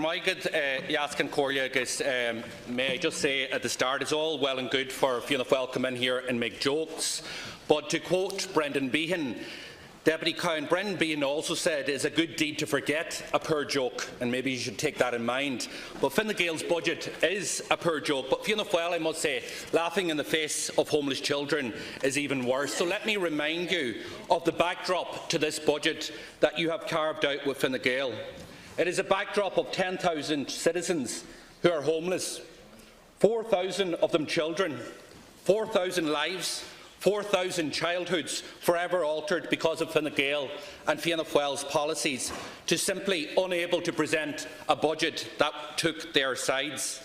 May I just say at the start, it's all well and good for Fianna Fáil come in here and make jokes, but to quote Brendan Behan, Deputy Cowan, Brendan Behan also said it's a good deed to forget a poor joke, and maybe you should take that in mind. But Fine Gael's budget is a poor joke, but Fianna Fáil, I must say, laughing in the face of homeless children is even worse. So let me remind you of the backdrop to this budget that you have carved out with Fine Gael. It is a backdrop of 10,000 citizens who are homeless, 4,000 of them children, 4,000 lives, 4,000 childhoods forever altered because of Fine Gael and Fianna Fáil's policies, to simply unable to present a budget that took their sides.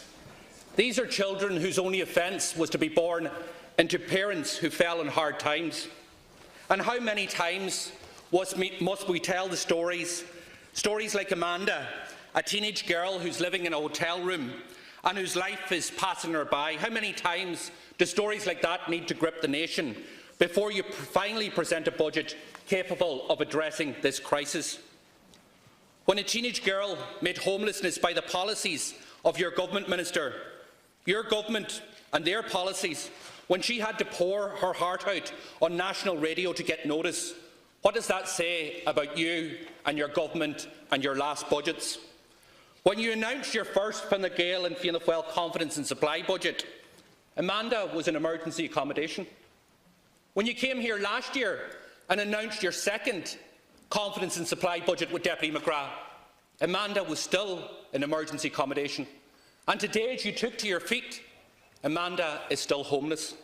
These are children whose only offence was to be born into parents who fell in hard times. And how many times must we tell the stories like Amanda, a teenage girl who's living in a hotel room and whose life is passing her by? How many times do stories like that need to grip the nation before you finally present a budget capable of addressing this crisis? When a teenage girl made homelessness by the policies of your government, Minister, your government and their policies, when she had to pour her heart out on national radio to get notice, what does that say about you and your government and your last budgets? When you announced your first Fine Gael and Fianna Fáil confidence and supply budget, Amanda was in emergency accommodation. When you came here last year and announced your second confidence and supply budget with Deputy McGrath, Amanda was still in emergency accommodation. And today, as you took to your feet, Amanda is still homeless.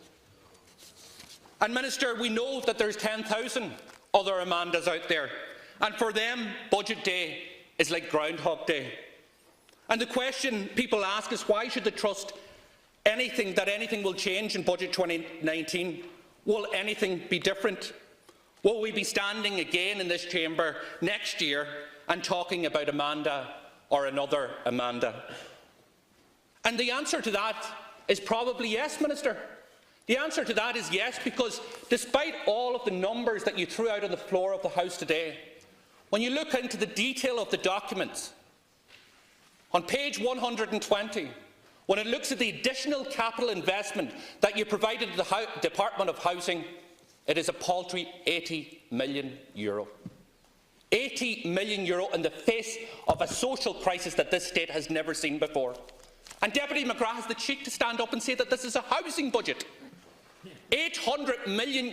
And Minister, we know that there's 10,000 other Amandas out there, and for them, budget day is like Groundhog Day. And the question people ask is, why should they trust that anything will change in budget 2019? Will anything be different? Will we be standing again in this chamber next year and talking about Amanda or another Amanda? And the answer to that is probably yes, Minister. The answer to that is yes, because despite all of the numbers that you threw out on the floor of the House today, when you look into the detail of the documents, on page 120, when it looks at the additional capital investment that you provided to the Department of Housing, it is a paltry €80 million. €80 million in the face of a social crisis that this state has never seen before. And Deputy McGrath has the cheek to stand up and say that this is a housing budget. €800 million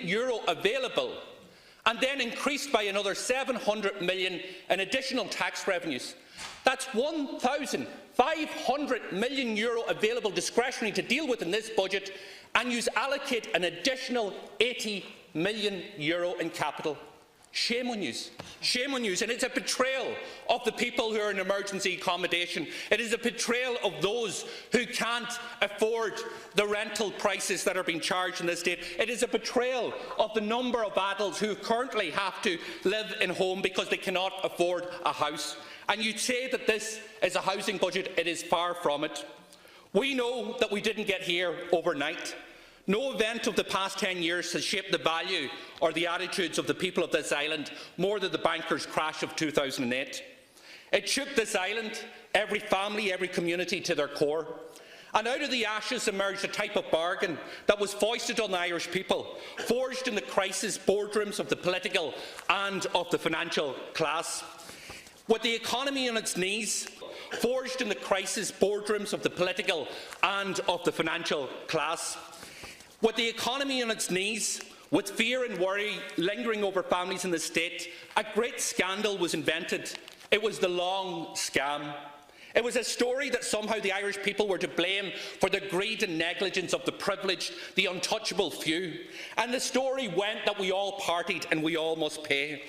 available, and then increased by another €700 million in additional tax revenues. That's €1,500 million available discretionary to deal with in this budget, and you allocate an additional €80 million in capital. Shame on you. Shame on you. And it's a betrayal of the people who are in emergency accommodation. It is a betrayal of those who can't afford the rental prices that are being charged in this state. It is a betrayal of the number of adults who currently have to live in home because they cannot afford a house. And you say that this is a housing budget. It is far from it. We know that we didn't get here overnight. No event of the past 10 years has shaped the value or the attitudes of the people of this island more than the bankers' crash of 2008. It shook this island, every family, every community to their core. And out of the ashes emerged a type of bargain that was foisted on the Irish people, forged in the crisis boardrooms of the political and of the financial class. With the economy on its knees, forged in the crisis boardrooms of the political and of the financial class. With the economy on its knees, with fear and worry lingering over families in the state, a great scandal was invented. It was the long scam. It was a story that somehow the Irish people were to blame for the greed and negligence of the privileged, the untouchable few. And the story went that we all partied and we all must pay.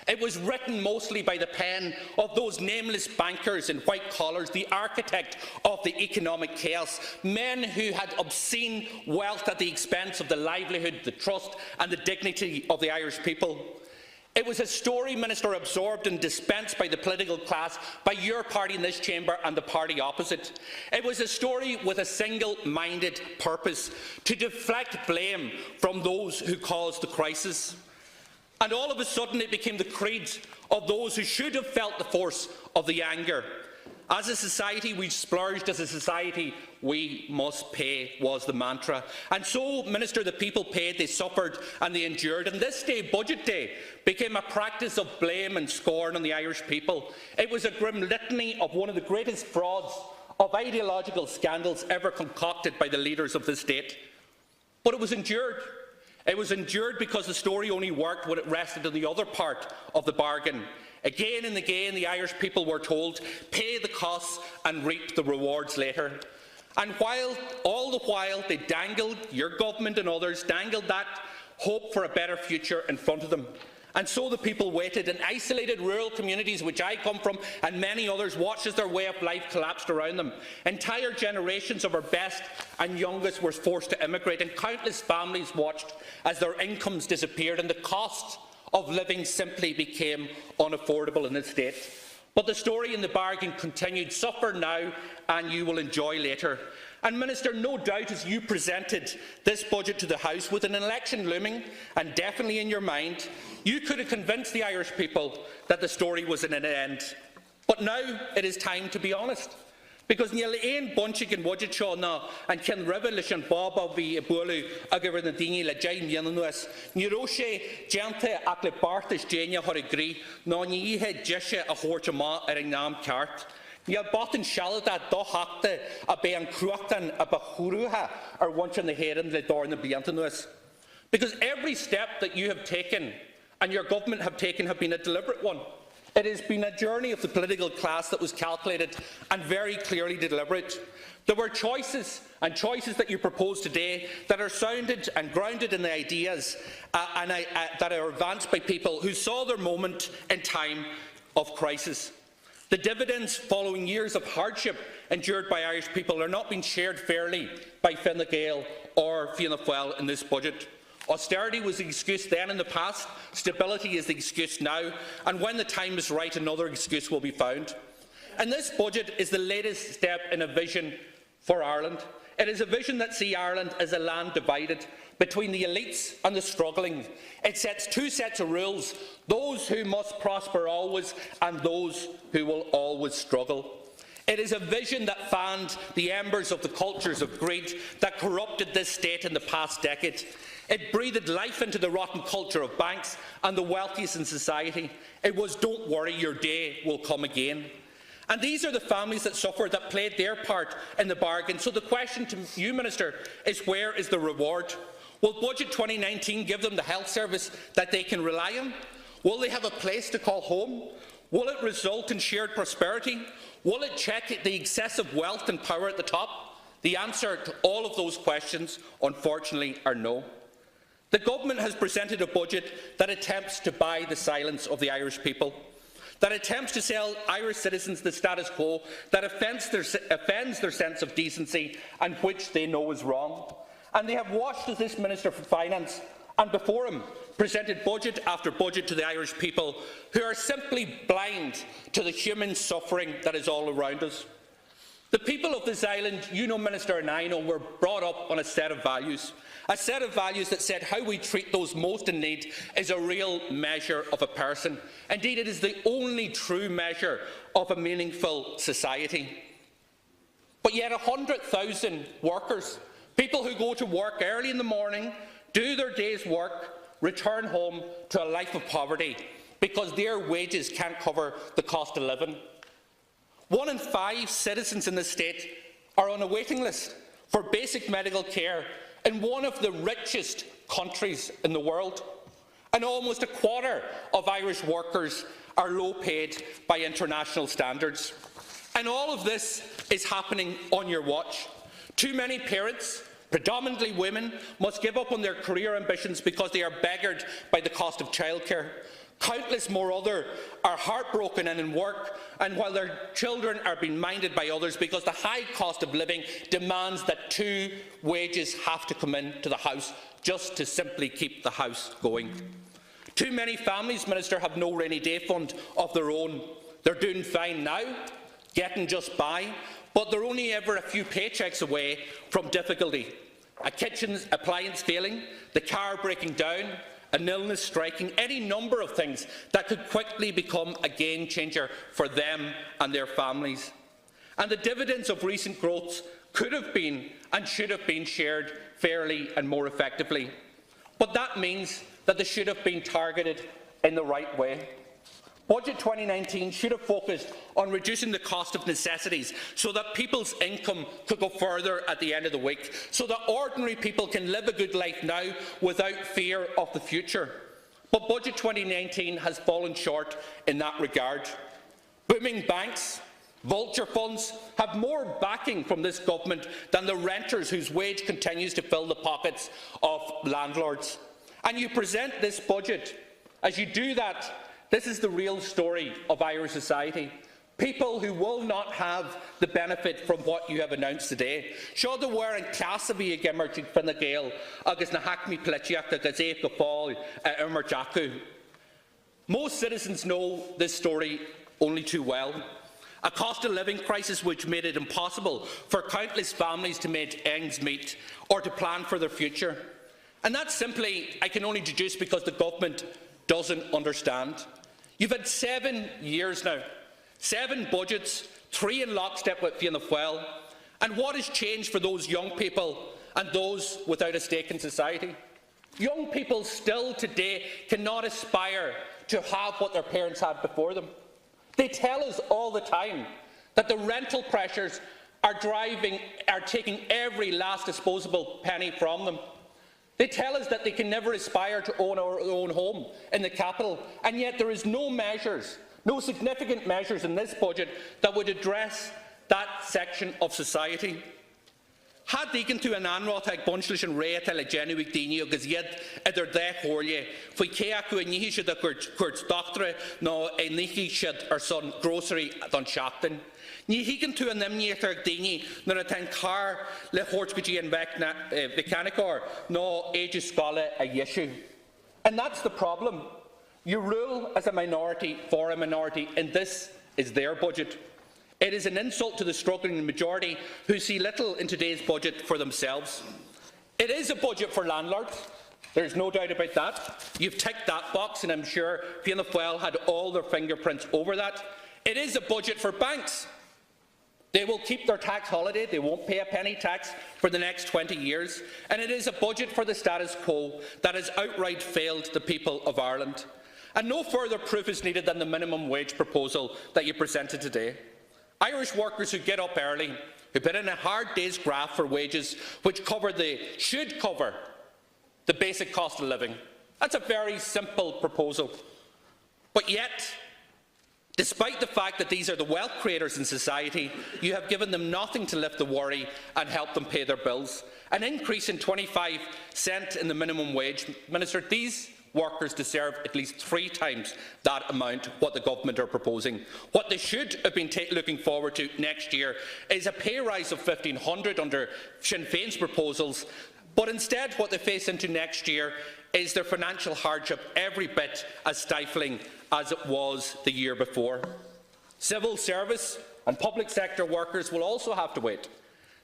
It was written mostly by the pen of those nameless bankers in white collars, the architect of the economic chaos, men who had obscene wealth at the expense of the livelihood, the trust and the dignity of the Irish people. It was a story, Minister, absorbed and dispensed by the political class, by your party in this chamber and the party opposite. It was a story with a single-minded purpose, to deflect blame from those who caused the crisis. And all of a sudden it became the creed of those who should have felt the force of the anger. As a society, we splurged. As a society, we must pay, was the mantra. And so, Minister, the people paid, they suffered and they endured. And this day, Budget Day, became a practice of blame and scorn on the Irish people. It was a grim litany of one of the greatest frauds of ideological scandals ever concocted by the leaders of the state. But it was endured. It was endured because the story only worked when it rested on the other part of the bargain. Again and again, the Irish people were told, pay the costs and reap the rewards later. And all the while they dangled, your government and others, dangled that hope for a better future in front of them. And so the people waited. In isolated rural communities, which I come from, and many others, watched as their way of life collapsed around them. Entire generations of our best and youngest were forced to immigrate, and countless families watched as their incomes disappeared and the cost of living simply became unaffordable in this state. But the story in the bargain continued. Suffer now and you will enjoy later. And Minister, no doubt as you presented this budget to the House with an election looming and definitely in your mind, you could have convinced the Irish people that the story was in an end. But now it is time to be honest. Because níl éon bunchig in budget seo ná an cin ribh leis an bábá bhí bualadh agur na daoine le deich mbliana nuas. Ní raibh sé déanta ach le bartas déine thorigrí ná ní ihe deise a chóirte má ar an nám ceart. Níl bot an sealada dóthachta a bé an cruachtan a ba chúrútha ar bhaint na héireann le dár na blianta nuas. Because every step that you have taken and your government have taken have been a deliberate one. It has been a journey of the political class that was calculated and very clearly deliberate. There were choices that you proposed today that are sounded and grounded in the ideas that are advanced by people who saw their moment in time of crisis. The dividends following years of hardship endured by Irish people are not being shared fairly by Fine Gael or Fianna Fáil in this budget. Austerity was the excuse then in the past, stability is the excuse now, and when the time is right, another excuse will be found. And this budget is the latest step in a vision for Ireland. It is a vision that sees Ireland as a land divided between the elites and the struggling. It sets two sets of rules, those who must prosper always and those who will always struggle. It is a vision that fanned the embers of the cultures of greed that corrupted this state in the past decade. It breathed life into the rotten culture of banks and the wealthiest in society. It was, don't worry, your day will come again. And these are the families that suffered, that played their part in the bargain. So the question to you, Minister, is where is the reward? Will Budget 2019 give them the health service that they can rely on? Will they have a place to call home? Will it result in shared prosperity? Will it check the excessive wealth and power at the top? The answer to all of those questions, unfortunately, are no. The government has presented a budget that attempts to buy the silence of the Irish people, that attempts to sell Irish citizens the status quo, that offends their sense of decency and which they know is wrong. And they have watched as this Minister for Finance and before him presented budget after budget to the Irish people who are simply blind to the human suffering that is all around us. The people of this island, you know, Minister, and I know, were brought up on a set of values that said how we treat those most in need is a real measure of a person. Indeed, it is the only true measure of a meaningful society. But yet 100,000 workers, people who go to work early in the morning, do their day's work, return home to a life of poverty because their wages can't cover the cost of living. 1 in 5 citizens in this state are on a waiting list for basic medical care in one of the richest countries in the world. And almost a quarter of Irish workers are low paid by international standards. And all of this is happening on your watch. Too many parents, predominantly women, must give up on their career ambitions because they are beggared by the cost of childcare. Countless more others are heartbroken and in work, and while their children are being minded by others because the high cost of living demands that 2 wages have to come into the house just to simply keep the house going. Too many families, Minister, have no rainy day fund of their own. They're doing fine now, getting just by, but they're only ever a few paychecks away from difficulty. A kitchen appliance failing, the car breaking down, an illness striking, any number of things that could quickly become a game changer for them and their families. And the dividends of recent growth could have been and should have been shared fairly and more effectively. But that means that they should have been targeted in the right way. Budget 2019 should have focused on reducing the cost of necessities so that people's income could go further at the end of the week, so that ordinary people can live a good life now without fear of the future. But Budget 2019 has fallen short in that regard. Booming banks, vulture funds have more backing from this government than the renters whose wage continues to fill the pockets of landlords. And you present this budget. As you do that, this is the real story of Irish society. People who will not have the benefit from what you have announced today. Seo de bhfuair an classa bhí ag immert ag Fine Gael agus na haicmí pleitiachta agus éic go fáil immert acu. Most citizens know this story only too well. A cost of living crisis which made it impossible for countless families to make ends meet or to plan for their future. And that simply, I can only deduce, because the government doesn't understand. You've had 7 years now, 7 budgets, 3 in lockstep with Fianna Fáil. And what has changed for those young people and those without a stake in society? Young people still today cannot aspire to have what their parents had before them. They tell us all the time that the rental pressures are taking every last disposable penny from them. They tell us that they can never aspire to own our own home in the capital, and yet there is no measures, no significant measures in this budget that would address that section of society. Had deacon to an anrot ag bunchlish and rate le genuig dini agus yet idir de horje foi keaku and nihi should kurt doctor no a nihi should or son grocery don shafton. Nihigan to an nemniator dini no a ten car le hortguji and mechanicor no age scholar a yeshu. And that's the problem. You rule as a minority for a minority, and this is their budget. It is an insult to the struggling majority who see little in today's budget for themselves. It is a budget for landlords. There's no doubt about that. You've ticked that box, and I'm sure Fianna Fáil had all their fingerprints over that. It is a budget for banks. They will keep their tax holiday. They won't pay a penny tax for the next 20 years. And it is a budget for the status quo that has outright failed the people of Ireland. And no further proof is needed than the minimum wage proposal that you presented today. Irish workers who get up early, who put in a hard day's graft for wages which should cover the basic cost of living. That's a very simple proposal. But yet, despite the fact that these are the wealth creators in society, you have given them nothing to lift the worry and help them pay their bills. An increase in 25 cents in the minimum wage. Minister, these workers deserve at least 3 times that amount what the government are proposing. What they should have been looking forward to next year is a pay rise of $1,500 under Sinn Féin's proposals, but instead what they face into next year is their financial hardship every bit as stifling as it was the year before. Civil service and public sector workers will also have to wait.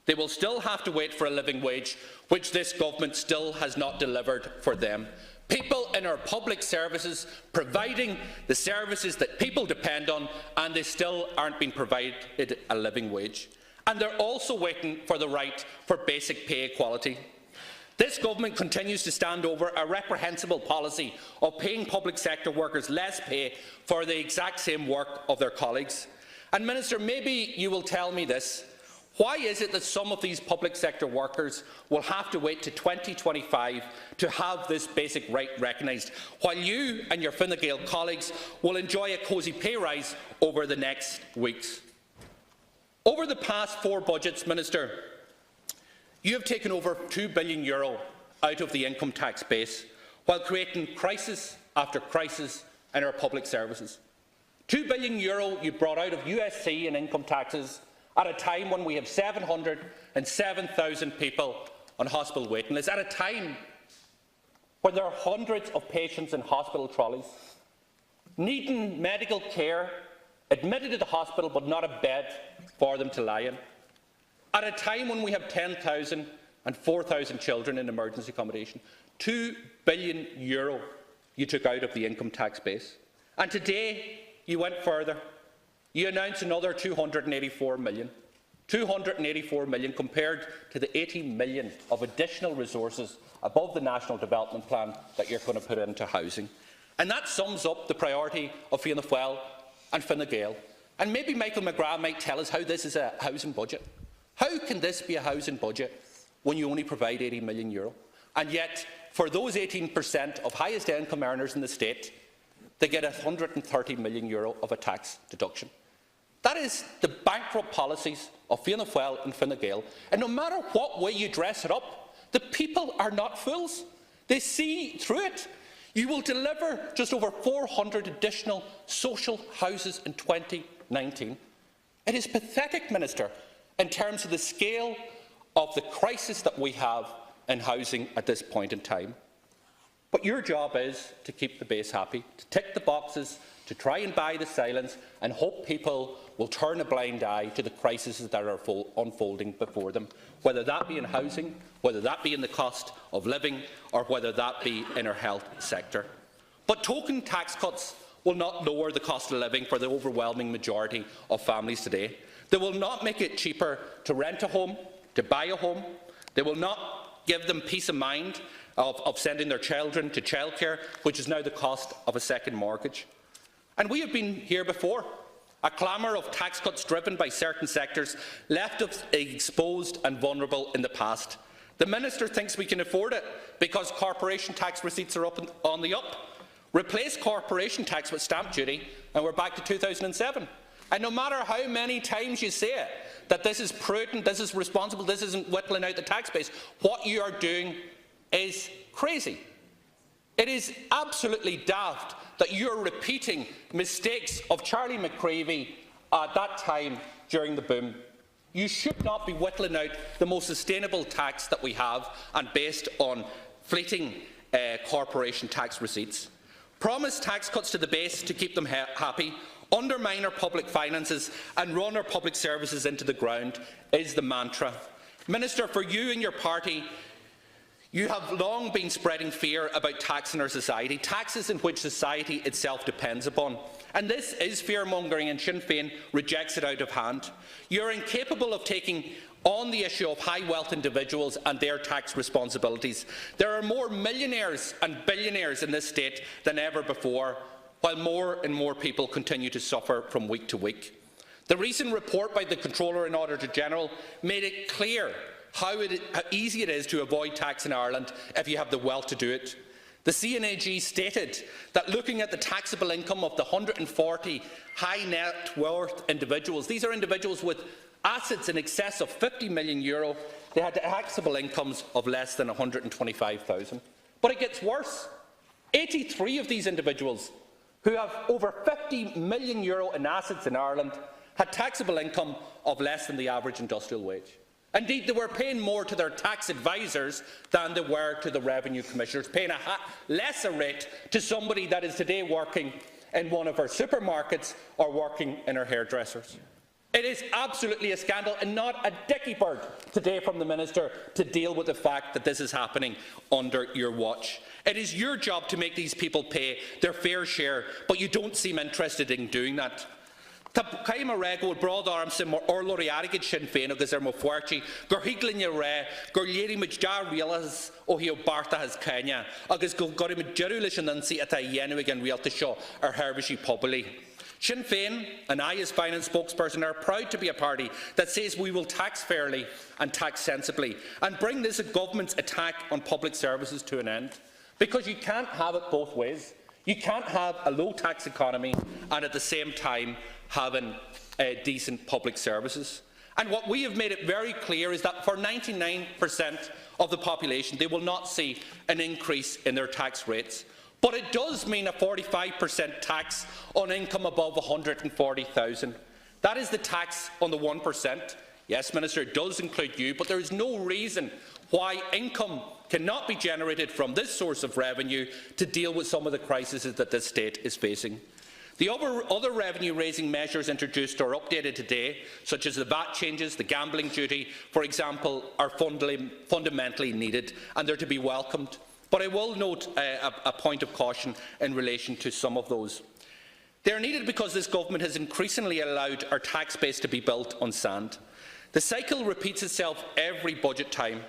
They will still have to wait for a living wage, which this government still has not delivered for them. People in our public services providing the services that people depend on, and they still aren't being provided a living wage. And they're also waiting for the right for basic pay equality. This government continues to stand over a reprehensible policy of paying public sector workers less pay for the exact same work of their colleagues. And Minister, maybe you will tell me this. Why is it that some of these public sector workers will have to wait to 2025 to have this basic right recognised, while you and your Fine Gael colleagues will enjoy a cosy pay rise over the next weeks? Over the past 4 budgets, Minister, you have taken over €2 billion out of the income tax base, while creating crisis after crisis in our public services. €2 billion you brought out of USC and income taxes at a time when we have 707,000 people on hospital waiting lists, at a time when there are hundreds of patients in hospital trolleys, needing medical care, admitted to the hospital but not a bed for them to lie in, at a time when we have 10,000 and 4,000 children in emergency accommodation. €2 billion you took out of the income tax base. And today you went further. You announce another 284 million. 284 million compared to the 80 million of additional resources above the National Development Plan that you're going to put into housing. And that sums up the priority of Fianna Fáil and Fine Gael. And maybe Michael McGrath might tell us how this is a housing budget. How can this be a housing budget when you only provide €80 million? And yet, for those 18% of highest income earners in the state, they get €130 million of a tax deduction. That is the bankrupt policies of Fianna Fáil and Fine Gael. And no matter what way you dress it up, the people are not fools. They see through it. You will deliver just over 400 additional social houses in 2019. It is pathetic, Minister, in terms of the scale of the crisis that we have in housing at this point in time. But your job is to keep the base happy, to tick the boxes, to try and buy the silence and hope people will turn a blind eye to the crises that are unfolding before them, whether that be in housing, whether that be in the cost of living, or whether that be in our health sector. But token tax cuts will not lower the cost of living for the overwhelming majority of families today. They will not make it cheaper to rent a home, to buy a home. They will not give them peace of mind of sending their children to childcare, which is now the cost of a second mortgage. And we have been here before. A clamour of tax cuts driven by certain sectors left us exposed and vulnerable in the past. The Minister thinks we can afford it because corporation tax receipts are on the up. Replace corporation tax with stamp duty and we're back to 2007. And no matter how many times you say it, that this is prudent, this is responsible, this isn't whittling out the tax base, what you are doing is crazy. It is absolutely daft that you're repeating mistakes of Charlie McCreevy at that time during the boom. You should not be whittling out the most sustainable tax that we have and based on fleeting corporation tax receipts. Promise tax cuts to the base to keep them happy, undermine our public finances and run our public services into the ground is the mantra. Minister, for you and your party, you have long been spreading fear about tax in our society, taxes in which society itself depends upon. And this is fear-mongering and Sinn Féin rejects it out of hand. You're incapable of taking on the issue of high-wealth individuals and their tax responsibilities. There are more millionaires and billionaires in this state than ever before, while more and more people continue to suffer from week to week. The recent report by the Controller and Auditor General made it clear how easy it is to avoid tax in Ireland if you have the wealth to do it. The CNAG stated that looking at the taxable income of the 140 high net worth individuals, these are individuals with assets in excess of €50 million, they had taxable incomes of less than €125,000. But it gets worse. 83 of these individuals who have over €50 million in assets in Ireland had taxable income of less than the average industrial wage. Indeed, they were paying more to their tax advisors than they were to the revenue commissioners, paying a lesser rate to somebody that is today working in one of our supermarkets or working in our hairdressers. It is absolutely a scandal and not a dicky bird today from the Minister to deal with the fact that this is happening under your watch. It is your job to make these people pay their fair share, but you don't seem interested in doing that. Tá caiim a ré go brád arm sa orlórí airgid Sinn Féin agus mo fuirtí gur higlann a ré gur léirimid dar rialas ó hí bartachas Kenya agus go gorimid jeú leis an ansaí atá dhéanamh an rialta seo ar tharbhaisí pobailí. Sinn Féin and I as finance spokesperson are proud to be a party that says we will tax fairly and tax sensibly and bring this government's attack on public services to an end. Because you can't have it both ways. You can't have a low tax economy and at the same time having decent public services. And what we have made it very clear is that for 99% of the population, they will not see an increase in their tax rates. But it does mean a 45% tax on income above $140,000. That is the tax on the 1%. Yes, Minister, it does include you, but there is no reason why income cannot be generated from this source of revenue to deal with some of the crises that this state is facing. The other revenue-raising measures introduced or updated today, such as the VAT changes, the gambling duty, for example, are fundamentally needed and they're to be welcomed. But I will note a point of caution in relation to some of those. They are needed because this government has increasingly allowed our tax base to be built on sand. The cycle repeats itself every budget time.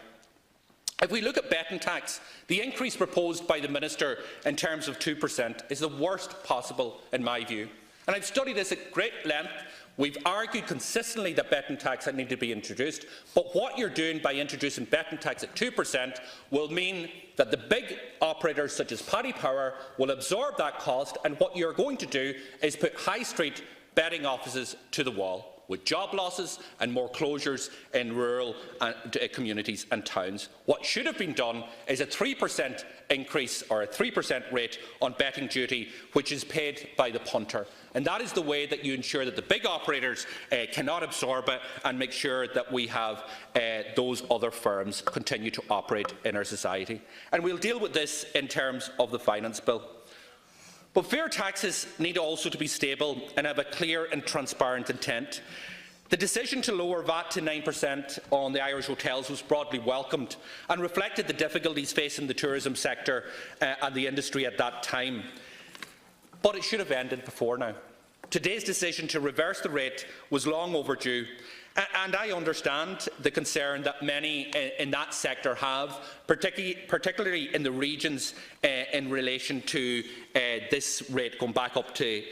If we look at Baton Tax, the increase proposed by the Minister in terms of 2% is the worst possible in my view. And I've studied this at great length. We've argued consistently that Baton Tax had needed to be introduced, but what you're doing by introducing Baton Tax at 2% will mean that the big operators such as Paddy Power will absorb that cost, and what you're going to do is put high street betting offices to the wall, with job losses and more closures in rural communities and towns. What should have been done is a 3% increase or a 3% rate on betting duty, which is paid by the punter. And that is the way that you ensure that the big operators cannot absorb it and make sure that we have those other firms continue to operate in our society. And we'll deal with this in terms of the finance bill. But fair taxes need also to be stable and have a clear and transparent intent. The decision to lower VAT to 9% on the Irish hotels was broadly welcomed and reflected the difficulties facing the tourism sector and the industry at that time. But it should have ended before now. Today's decision to reverse the rate was long overdue, and I understand the concern that many in that sector have, particularly in the regions in relation to this rate going back up to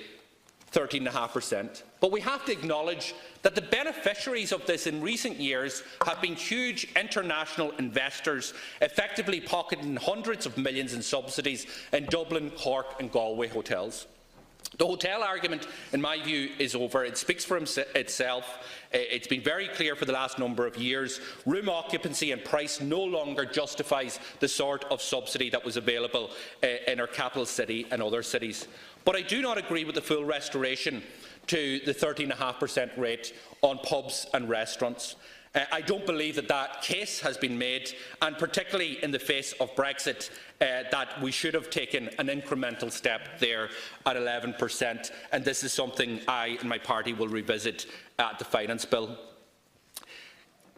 13.5%. But we have to acknowledge that the beneficiaries of this in recent years have been huge international investors, effectively pocketing hundreds of millions in subsidies in Dublin, Cork and Galway hotels. The hotel argument, in my view, is over. It speaks for itself. It's been very clear for the last number of years. Room occupancy and price no longer justifies the sort of subsidy that was available in our capital city and other cities. But I do not agree with the full restoration to the 13.5% rate on pubs and restaurants. I don't believe that that case has been made, and particularly in the face of Brexit, that we should have taken an incremental step there at 11%, and this is something I and my party will revisit at the finance bill.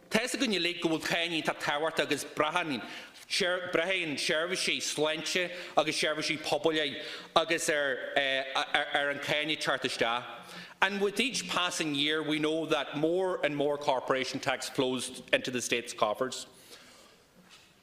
Tesa gunne lig gwyl caini ta tawart agus brahan shervishi slenche agus shervishi pobole agus an caini chartishda. And with each passing year, we know that more and more corporation tax flows into the state's coffers.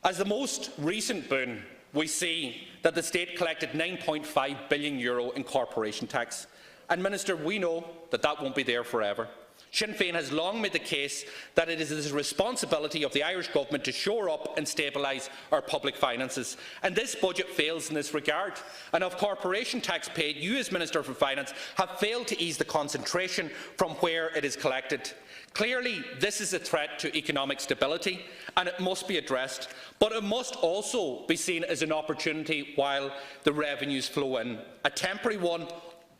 As the most recent boon, we see that the state collected €9.5 billion in corporation tax. And Minister, we know that that won't be there forever. Sinn Féin has long made the case that it is the responsibility of the Irish Government to shore up and stabilise our public finances, and this budget fails in this regard. And of corporation tax paid, you as Minister for Finance have failed to ease the concentration from where it is collected. Clearly, this is a threat to economic stability, and it must be addressed, but it must also be seen as an opportunity while the revenues flow in, a temporary one,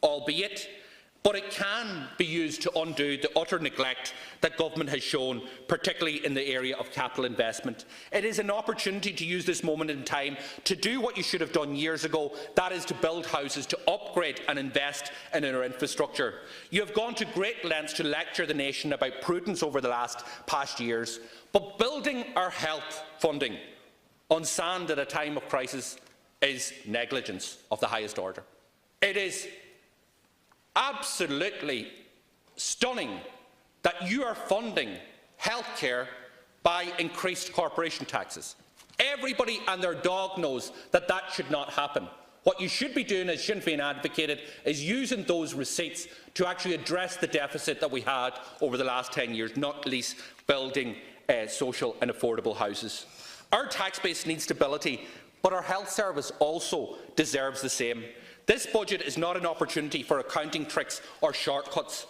albeit, but it can be used to undo the utter neglect that government has shown, particularly in the area of capital investment. It is an opportunity to use this moment in time to do what you should have done years ago, that is to build houses, to upgrade and invest in our infrastructure. You have gone to great lengths to lecture the nation about prudence over the past years, but building our health funding on sand at a time of crisis is negligence of the highest order. It is absolutely stunning that you are funding healthcare by increased corporation taxes. Everybody and their dog knows that that should not happen. What you should be doing, as Sinn Féin advocated, is using those receipts to actually address the deficit that we had over the last 10 years, not least building social and affordable houses. Our tax base needs stability, but our health service also deserves the same. This budget is not an opportunity for accounting tricks or shortcuts.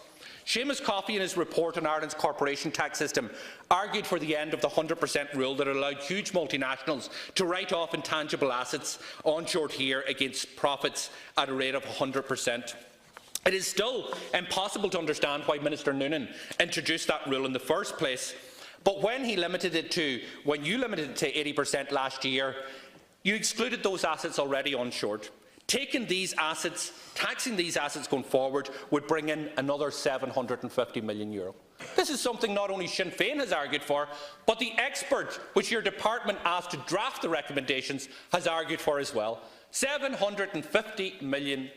Seamus Coffey, in his report on Ireland's corporation tax system, argued for the end of the 100% rule that allowed huge multinationals to write off intangible assets onshore here against profits at a rate of 100%. It is still impossible to understand why Minister Noonan introduced that rule in the first place, but when you limited it to 80% last year, you excluded those assets already onshored. Taking these assets, taxing these assets going forward would bring in another €750 million. This is something not only Sinn Féin has argued for, but the expert which your department asked to draft the recommendations has argued for as well. €750 million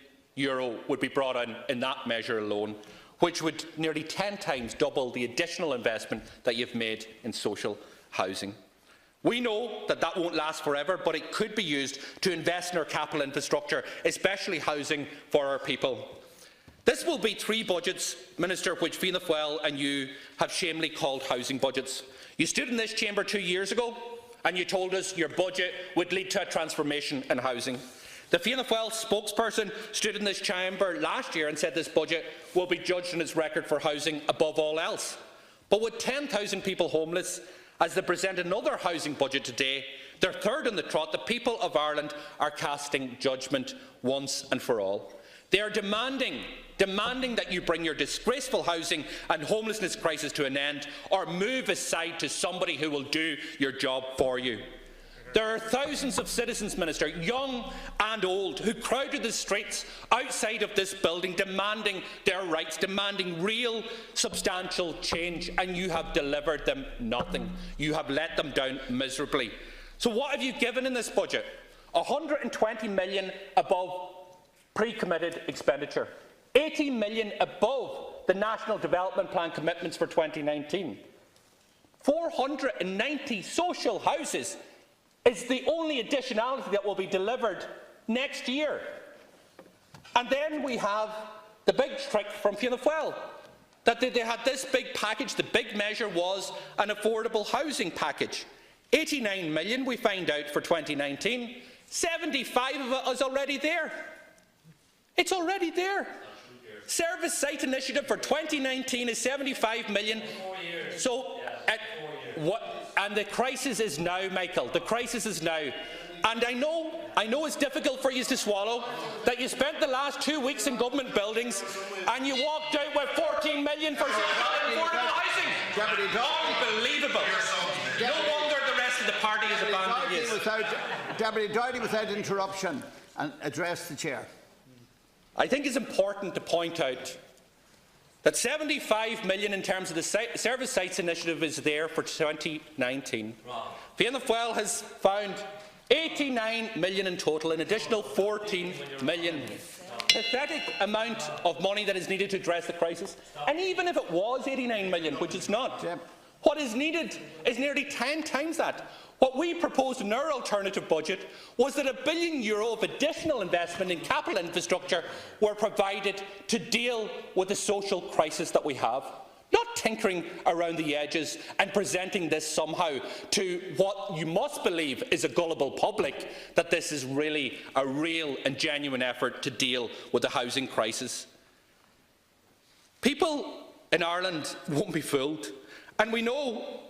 would be brought in that measure alone, which would nearly 10 times double the additional investment that you've made in social housing. We know that that won't last forever, but it could be used to invest in our capital infrastructure, especially housing for our people. This will be 3 budgets, Minister, which Fianna Fáil and you have shamefully called housing budgets. You stood in this chamber 2 years ago and you told us your budget would lead to a transformation in housing. The Fianna Fáil spokesperson stood in this chamber last year and said this budget will be judged on its record for housing above all else. But with 10,000 people homeless, as they present another housing budget today, their third on the trot, the people of Ireland are casting judgment once and for all. They are demanding that you bring your disgraceful housing and homelessness crisis to an end, or move aside to somebody who will do your job for you. There are thousands of citizens, Minister, young and old, who crowded the streets outside of this building demanding their rights, demanding real, substantial change, and you have delivered them nothing. You have let them down miserably. So what have you given in this budget? 120 million above pre-committed expenditure, 80 million above the National Development Plan commitments for 2019. 490 social houses is the only additionality that will be delivered next year. And then we have the big trick from Fianna Fáil, that they had this big package. The big measure was an affordable housing package. 89 million we find out for 2019. 75 of it is already there. It's already there. Service site initiative for 2019 is 75 million. So, and the crisis is now, Michael. The crisis is now. And I know it's difficult for you to swallow that you spent the last 2 weeks in government buildings and you walked out with 14 million for affordable housing. Unbelievable. No wonder the rest of the party is abandoned you. Deputy Doherty, without interruption, and address the Chair. I think it's important to point out that 75 million in terms of the Service Sites Initiative is there for 2019. Fianna Fáil has found 89 million in total, an additional 14 million. Pathetic amount of money that is needed to address the crisis. And even if it was 89 million, which it's not, what is needed is nearly 10 times that. What we proposed in our alternative budget was that €1 billion of additional investment in capital infrastructure were provided to deal with the social crisis that we have. Not tinkering around the edges and presenting this somehow to what you must believe is a gullible public, that this is really a real and genuine effort to deal with the housing crisis. People in Ireland won't be fooled, and we know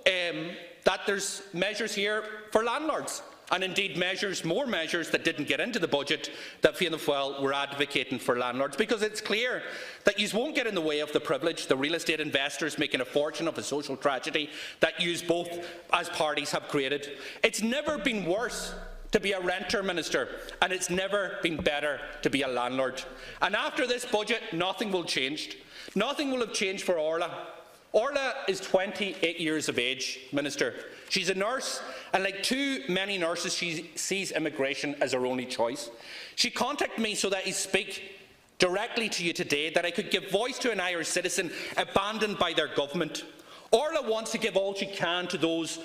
that there's measures here for landlords, and indeed more measures that didn't get into the budget that Fianna Fáil were advocating for landlords, because it's clear that you won't get in the way of the privileged, the real estate investors making a fortune of a social tragedy that you both as parties have created. It's never been worse to be a renter, Minister, and it's never been better to be a landlord. And after this budget, nothing will change. Nothing will have changed for Orla. Orla is 28 years of age, Minister. She's a nurse, and like too many nurses, she sees immigration as her only choice. She contacted me so that I speak directly to you today, that I could give voice to an Irish citizen abandoned by their government. Orla wants to give all she can to those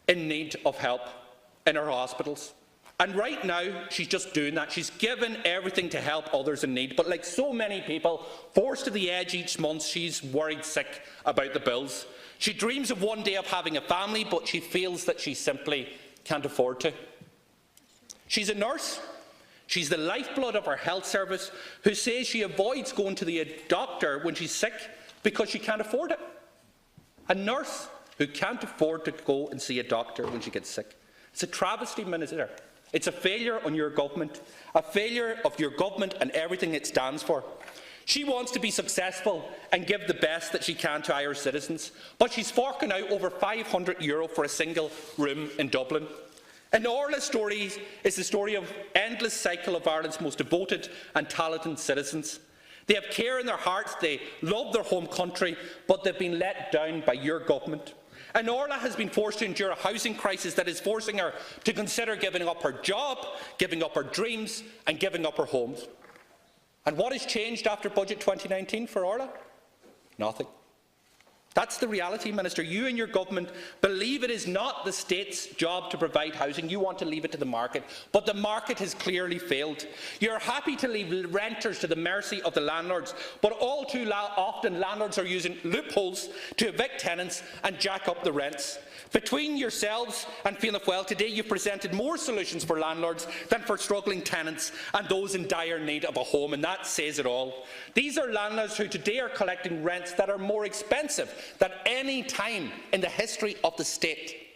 in need of help in her hospitals. And right now, she's just doing that. She's given everything to help others in need. But like so many people, forced to the edge each month, she's worried sick about the bills. She dreams of one day of having a family, but she feels that she simply can't afford to. She's a nurse. She's the lifeblood of our health service, who says she avoids going to the doctor when she's sick because she can't afford it. A nurse who can't afford to go and see a doctor when she gets sick. It's a travesty, Minister. It's a failure on your government, a failure of your government and everything it stands for. She wants to be successful and give the best that she can to Irish citizens, but she's forking out over €500 for a single room in Dublin. And Orla's story is the story of an endless cycle of Ireland's most devoted and talented citizens. They have care in their hearts, they love their home country, but they've been let down by your government. And Orla has been forced to endure a housing crisis that is forcing her to consider giving up her job, giving up her dreams and giving up her homes. And what has changed after Budget 2019 for Orla? Nothing. That's the reality, Minister. You and your government believe it is not the state's job to provide housing. You want to leave it to the market, but the market has clearly failed. You're happy to leave renters to the mercy of the landlords, but all too often landlords are using loopholes to evict tenants and jack up the rents. Between yourselves and Fianna Fáil today, you've presented more solutions for landlords than for struggling tenants and those in dire need of a home, and that says it all. These are landlords who today are collecting rents that are more expensive than any time in the history of the state.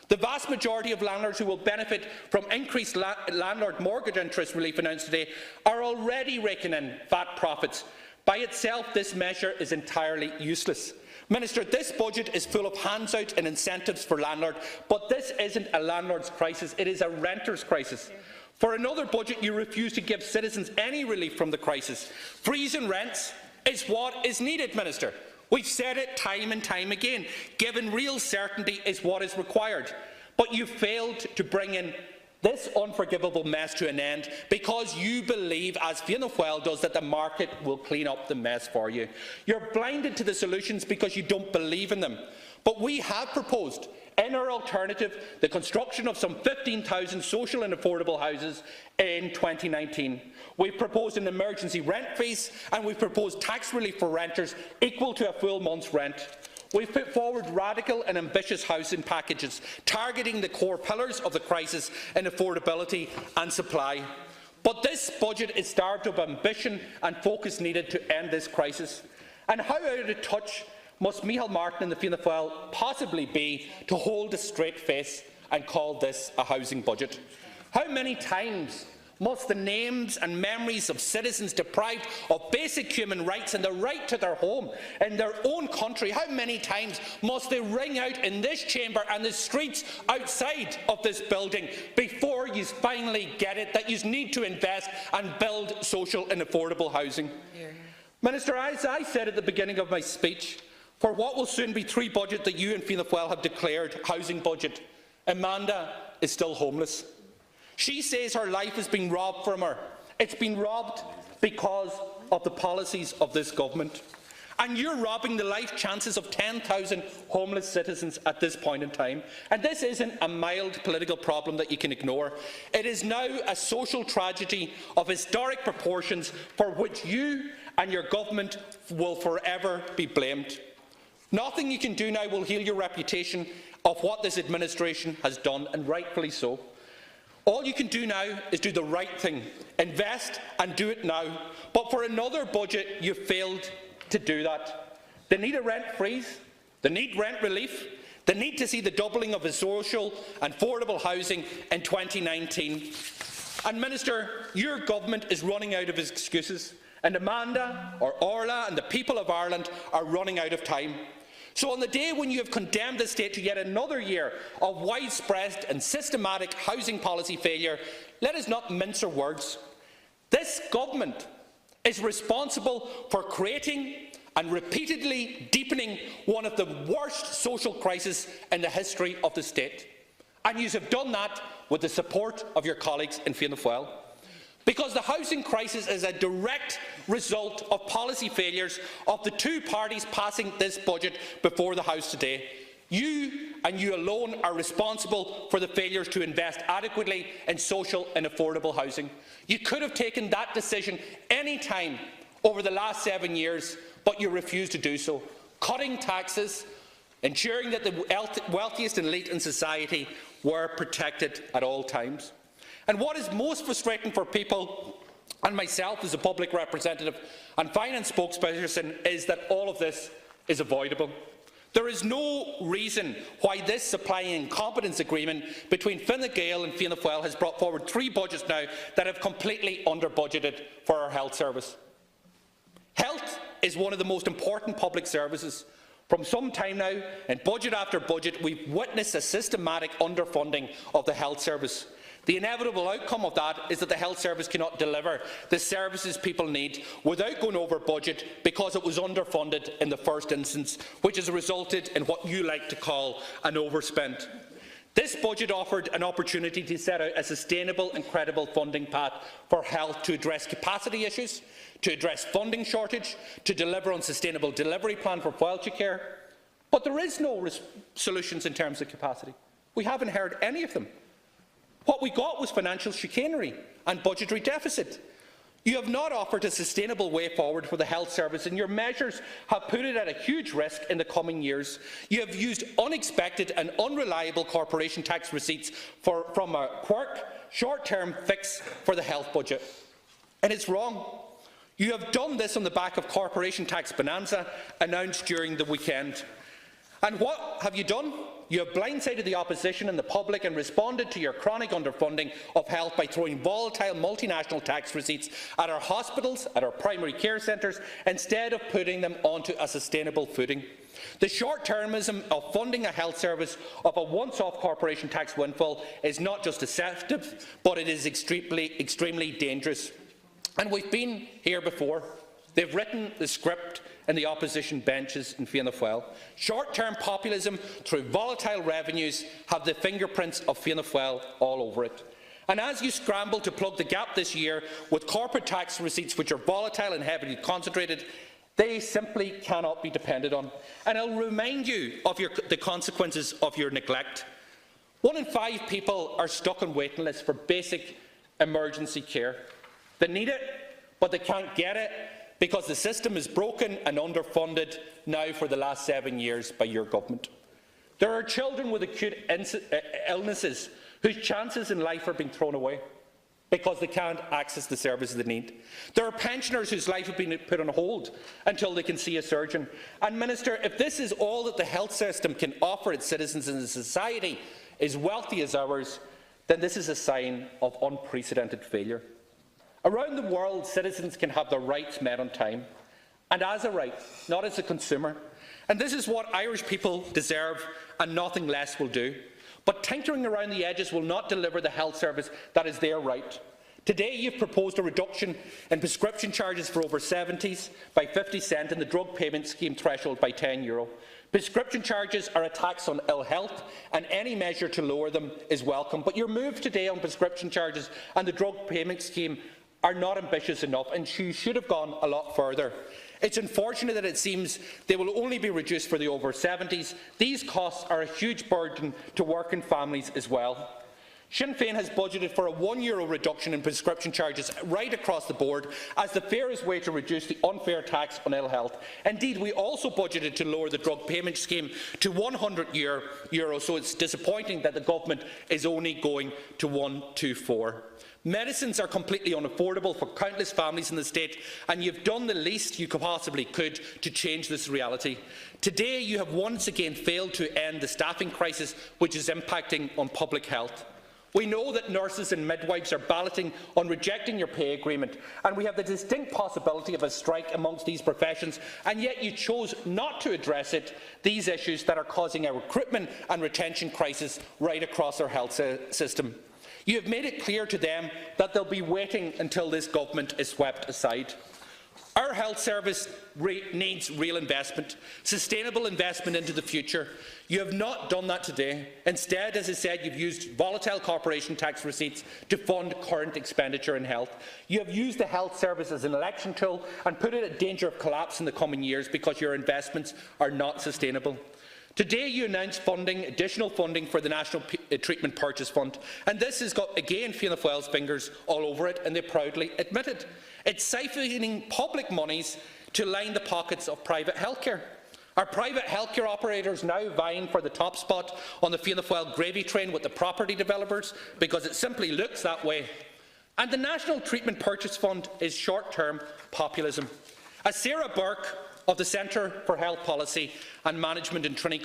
The vast majority of landlords who will benefit from increased landlord mortgage interest relief announced today are already raking in VAT profits. By itself, this measure is entirely useless. Minister, this budget is full of handouts and incentives for landlords, but this isn't a landlord's crisis, it is a renter's crisis. For another budget, you refuse to give citizens any relief from the crisis. Freezing rents is what is needed, Minister. We've said it time and time again. Given real certainty is what is required. But you failed to bring in this unforgivable mess to an end because you believe, as Fianna Fáil does, that the market will clean up the mess for you. You're blinded to the solutions because you don't believe in them. But we have proposed, in our alternative, the construction of some 15,000 social and affordable houses in 2019. We've proposed an emergency rent freeze, and we've proposed tax relief for renters equal to a full month's rent. We've put forward radical and ambitious housing packages, targeting the core pillars of the crisis in affordability and supply. But this budget is starved of ambition and focus needed to end this crisis. And how out of touch must Micheál Martin and the Fianna Fáil possibly be to hold a straight face and call this a housing budget? How many times must the names and memories of citizens deprived of basic human rights and the right to their home in their own country, how many times must they ring out in this chamber and the streets outside of this building before you finally get it that you need to invest and build social and affordable housing? Minister, as I said at the beginning of my speech, for what will soon be 3 budgets that you and Fianna Fáil have declared housing budget, Amanda is still homeless. She says her life has been robbed from her. It's been robbed because of the policies of this government. And you're robbing the life chances of 10,000 homeless citizens at this point in time. And this isn't a mild political problem that you can ignore. It is now a social tragedy of historic proportions for which you and your government will forever be blamed. Nothing you can do now will heal your reputation of what this administration has done, and rightfully so. All you can do now is do the right thing, invest and do it now. But for another budget, you failed to do that. They need a rent freeze, they need rent relief, they need to see the doubling of the social and affordable housing in 2019. And Minister, your government is running out of excuses, and Amanda, or Orla and the people of Ireland are running out of time. So on the day when you have condemned the state to yet another year of widespread and systematic housing policy failure, let us not mince our words. This government is responsible for creating and repeatedly deepening one of the worst social crises in the history of the state. And you have done that with the support of your colleagues in Fianna Fáil. Because the housing crisis is a direct result of policy failures of the 2 parties passing this budget before the House today. You and you alone are responsible for the failures to invest adequately in social and affordable housing. You could have taken that decision any time over the last 7 years, but you refused to do so. Cutting taxes, ensuring that the wealthiest and elite in society were protected at all times. And what is most frustrating for people, and myself as a public representative and finance spokesperson, is that all of this is avoidable. There is no reason why this supply and competence agreement between Fine Gael and Fianna Fáil has brought forward 3 budgets now that have completely under-budgeted for our health service. Health is one of the most important public services. From some time now, in budget after budget, we've witnessed a systematic underfunding of the health service. The inevitable outcome of that is that the health service cannot deliver the services people need without going over budget because it was underfunded in the first instance, which has resulted in what you like to call an overspend. This budget offered an opportunity to set out a sustainable and credible funding path for health to address capacity issues, to address funding shortage, to deliver on sustainable delivery plan for quality care. But there is no solutions in terms of capacity. We haven't heard any of them. What we got was financial chicanery and budgetary deficit. You have not offered a sustainable way forward for the health service, and your measures have put it at a huge risk in the coming years. You have used unexpected and unreliable corporation tax receipts from a short-term fix for the health budget. And it's wrong. You have done this on the back of corporation tax bonanza announced during the weekend. And what have you done? You have blindsided the opposition and the public and responded to your chronic underfunding of health by throwing volatile multinational tax receipts at our hospitals, at our primary care centres, instead of putting them onto a sustainable footing. The short-termism of funding a health service of a once-off corporation tax windfall is not just deceptive, but it is extremely dangerous. And we've been here before. They've written the script in the opposition benches in Fianna Fáil. Short-term populism through volatile revenues have the fingerprints of Fianna Fáil all over it. And as you scramble to plug the gap this year with corporate tax receipts which are volatile and heavily concentrated, they simply cannot be depended on. And I'll remind you of the consequences of your neglect. 1 in 5 people are stuck on waiting lists for basic emergency care. They need it, but they can't get it, because the system is broken and underfunded now for the last 7 years by your government. There are children with acute illnesses whose chances in life are being thrown away because they can't access the services they need. There are pensioners whose life have been put on hold until they can see a surgeon. And Minister, if this is all that the health system can offer its citizens in a society as wealthy as ours, then this is a sign of unprecedented failure. Around the world, citizens can have their rights met on time, and as a right, not as a consumer. And this is what Irish people deserve, and nothing less will do. But tinkering around the edges will not deliver the health service that is their right. Today, you've proposed a reduction in prescription charges for over 70s by 50 cents and the drug payment scheme threshold by €10. Prescription charges are a tax on ill health, and any measure to lower them is welcome. But your move today on prescription charges and the drug payment scheme are not ambitious enough, and you should have gone a lot further. It's unfortunate that it seems they will only be reduced for the over 70s. These costs are a huge burden to working families as well. Sinn Féin has budgeted for a €1 reduction in prescription charges right across the board as the fairest way to reduce the unfair tax on ill health. Indeed, we also budgeted to lower the drug payment scheme to €100, so it's disappointing that the government is only going to 124. Medicines are completely unaffordable for countless families in the state, and you've done the least you possibly could to change this reality. Today, you have once again failed to end the staffing crisis, which is impacting on public health. We know that nurses and midwives are balloting on rejecting your pay agreement, and we have the distinct possibility of a strike amongst these professions, and yet you chose not to address these issues that are causing a recruitment and retention crisis right across our health system. You have made it clear to them that they'll be waiting until this government is swept aside. Our health service needs real investment, sustainable investment into the future. You have not done that today. Instead, as I said, you've used volatile corporation tax receipts to fund current expenditure in health. You have used the health service as an election tool and put it at danger of collapse in the coming years because your investments are not sustainable. Today you announced additional funding for the National Treatment Purchase Fund, and this has got, again, Fianna Fáil's fingers all over it, and they proudly admit it. It's siphoning public monies to line the pockets of private healthcare. Are private healthcare operators now vying for the top spot on the Fianna Fáil gravy train with the property developers? Because it simply looks that way. And the National Treatment Purchase Fund is short-term populism. As Sarah Burke of the Centre for Health Policy and Management in Trinity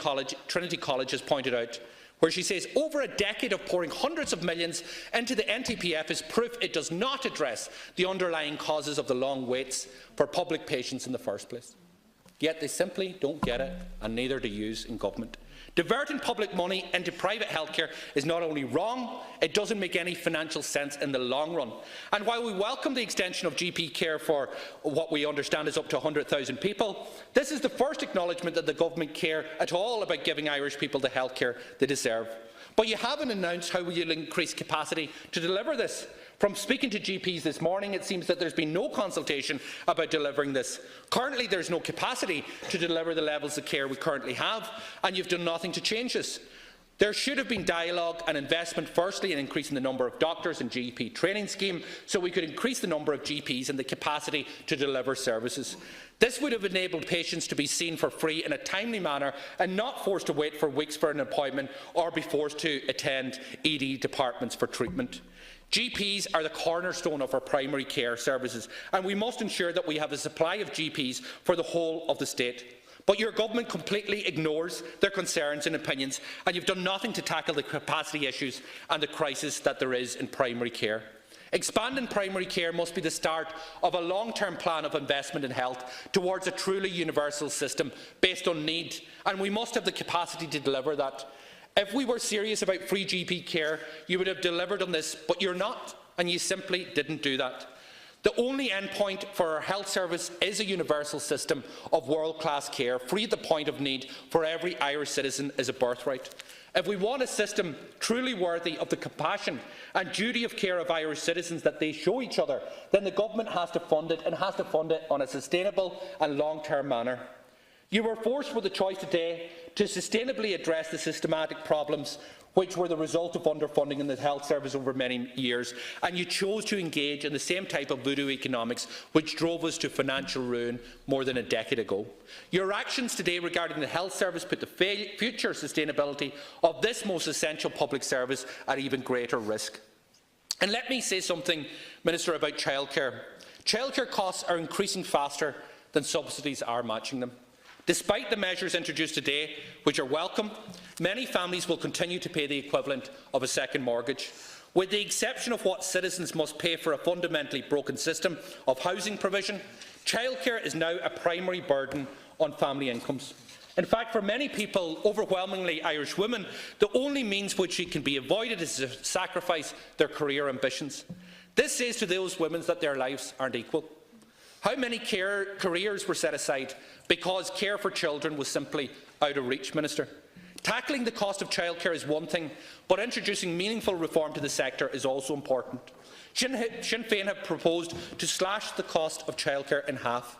College has pointed out, where she says over a decade of pouring hundreds of millions into the NTPF is proof it does not address the underlying causes of the long waits for public patients in the first place. Yet they simply don't get it, and neither do you in government. Diverting public money into private healthcare is not only wrong, it doesn't make any financial sense in the long run. And while we welcome the extension of GP care for what we understand is up to 100,000 people, this is the first acknowledgement that the government care at all about giving Irish people the healthcare they deserve. but you haven't announced how you will increase capacity to deliver this. From speaking to GPs this morning, it seems that there's been no consultation about delivering this. Currently, there's no capacity to deliver the levels of care we currently have, and you've done nothing to change this. There should have been dialogue and investment, firstly, in increasing the number of doctors and GP training scheme, so we could increase the number of GPs and the capacity to deliver services. This would have enabled patients to be seen for free in a timely manner and not forced to wait for weeks for an appointment or be forced to attend ED departments for treatment. GPs are the cornerstone of our primary care services, and we must ensure that we have a supply of GPs for the whole of the state. But your government completely ignores their concerns and opinions, and you've done nothing to tackle the capacity issues and the crisis that there is in primary care. Expanding primary care must be the start of a long-term plan of investment in health towards a truly universal system based on need, and we must have the capacity to deliver that. If we were serious about free GP care, you would have delivered on this, but you're not, and you simply didn't do that. The only endpoint for our health service is a universal system of world-class care, free at the point of need for every Irish citizen is a birthright. If we want a system truly worthy of the compassion and duty of care of Irish citizens that they show each other, then the government has to fund it, and has to fund it on a sustainable and long-term manner. You were forced with the choice today to sustainably address the systematic problems which were the result of underfunding in the health service over many years, and you chose to engage in the same type of voodoo economics which drove us to financial ruin more than a decade ago. Your actions today regarding the health service put the future sustainability of this most essential public service at even greater risk. And let me say something, Minister, about childcare. Childcare costs are increasing faster than subsidies are matching them. Despite the measures introduced today, which are welcome, many families will continue to pay the equivalent of a second mortgage. With the exception of what citizens must pay for a fundamentally broken system of housing provision, childcare is now a primary burden on family incomes. In fact, for many people, overwhelmingly Irish women, the only means which it can be avoided is to sacrifice their career ambitions. This says to those women that their lives aren't equal. How many careers were set aside because care for children was simply out of reach, Minister? Tackling the cost of childcare is one thing, but introducing meaningful reform to the sector is also important. Sinn Féin have proposed to slash the cost of childcare in half.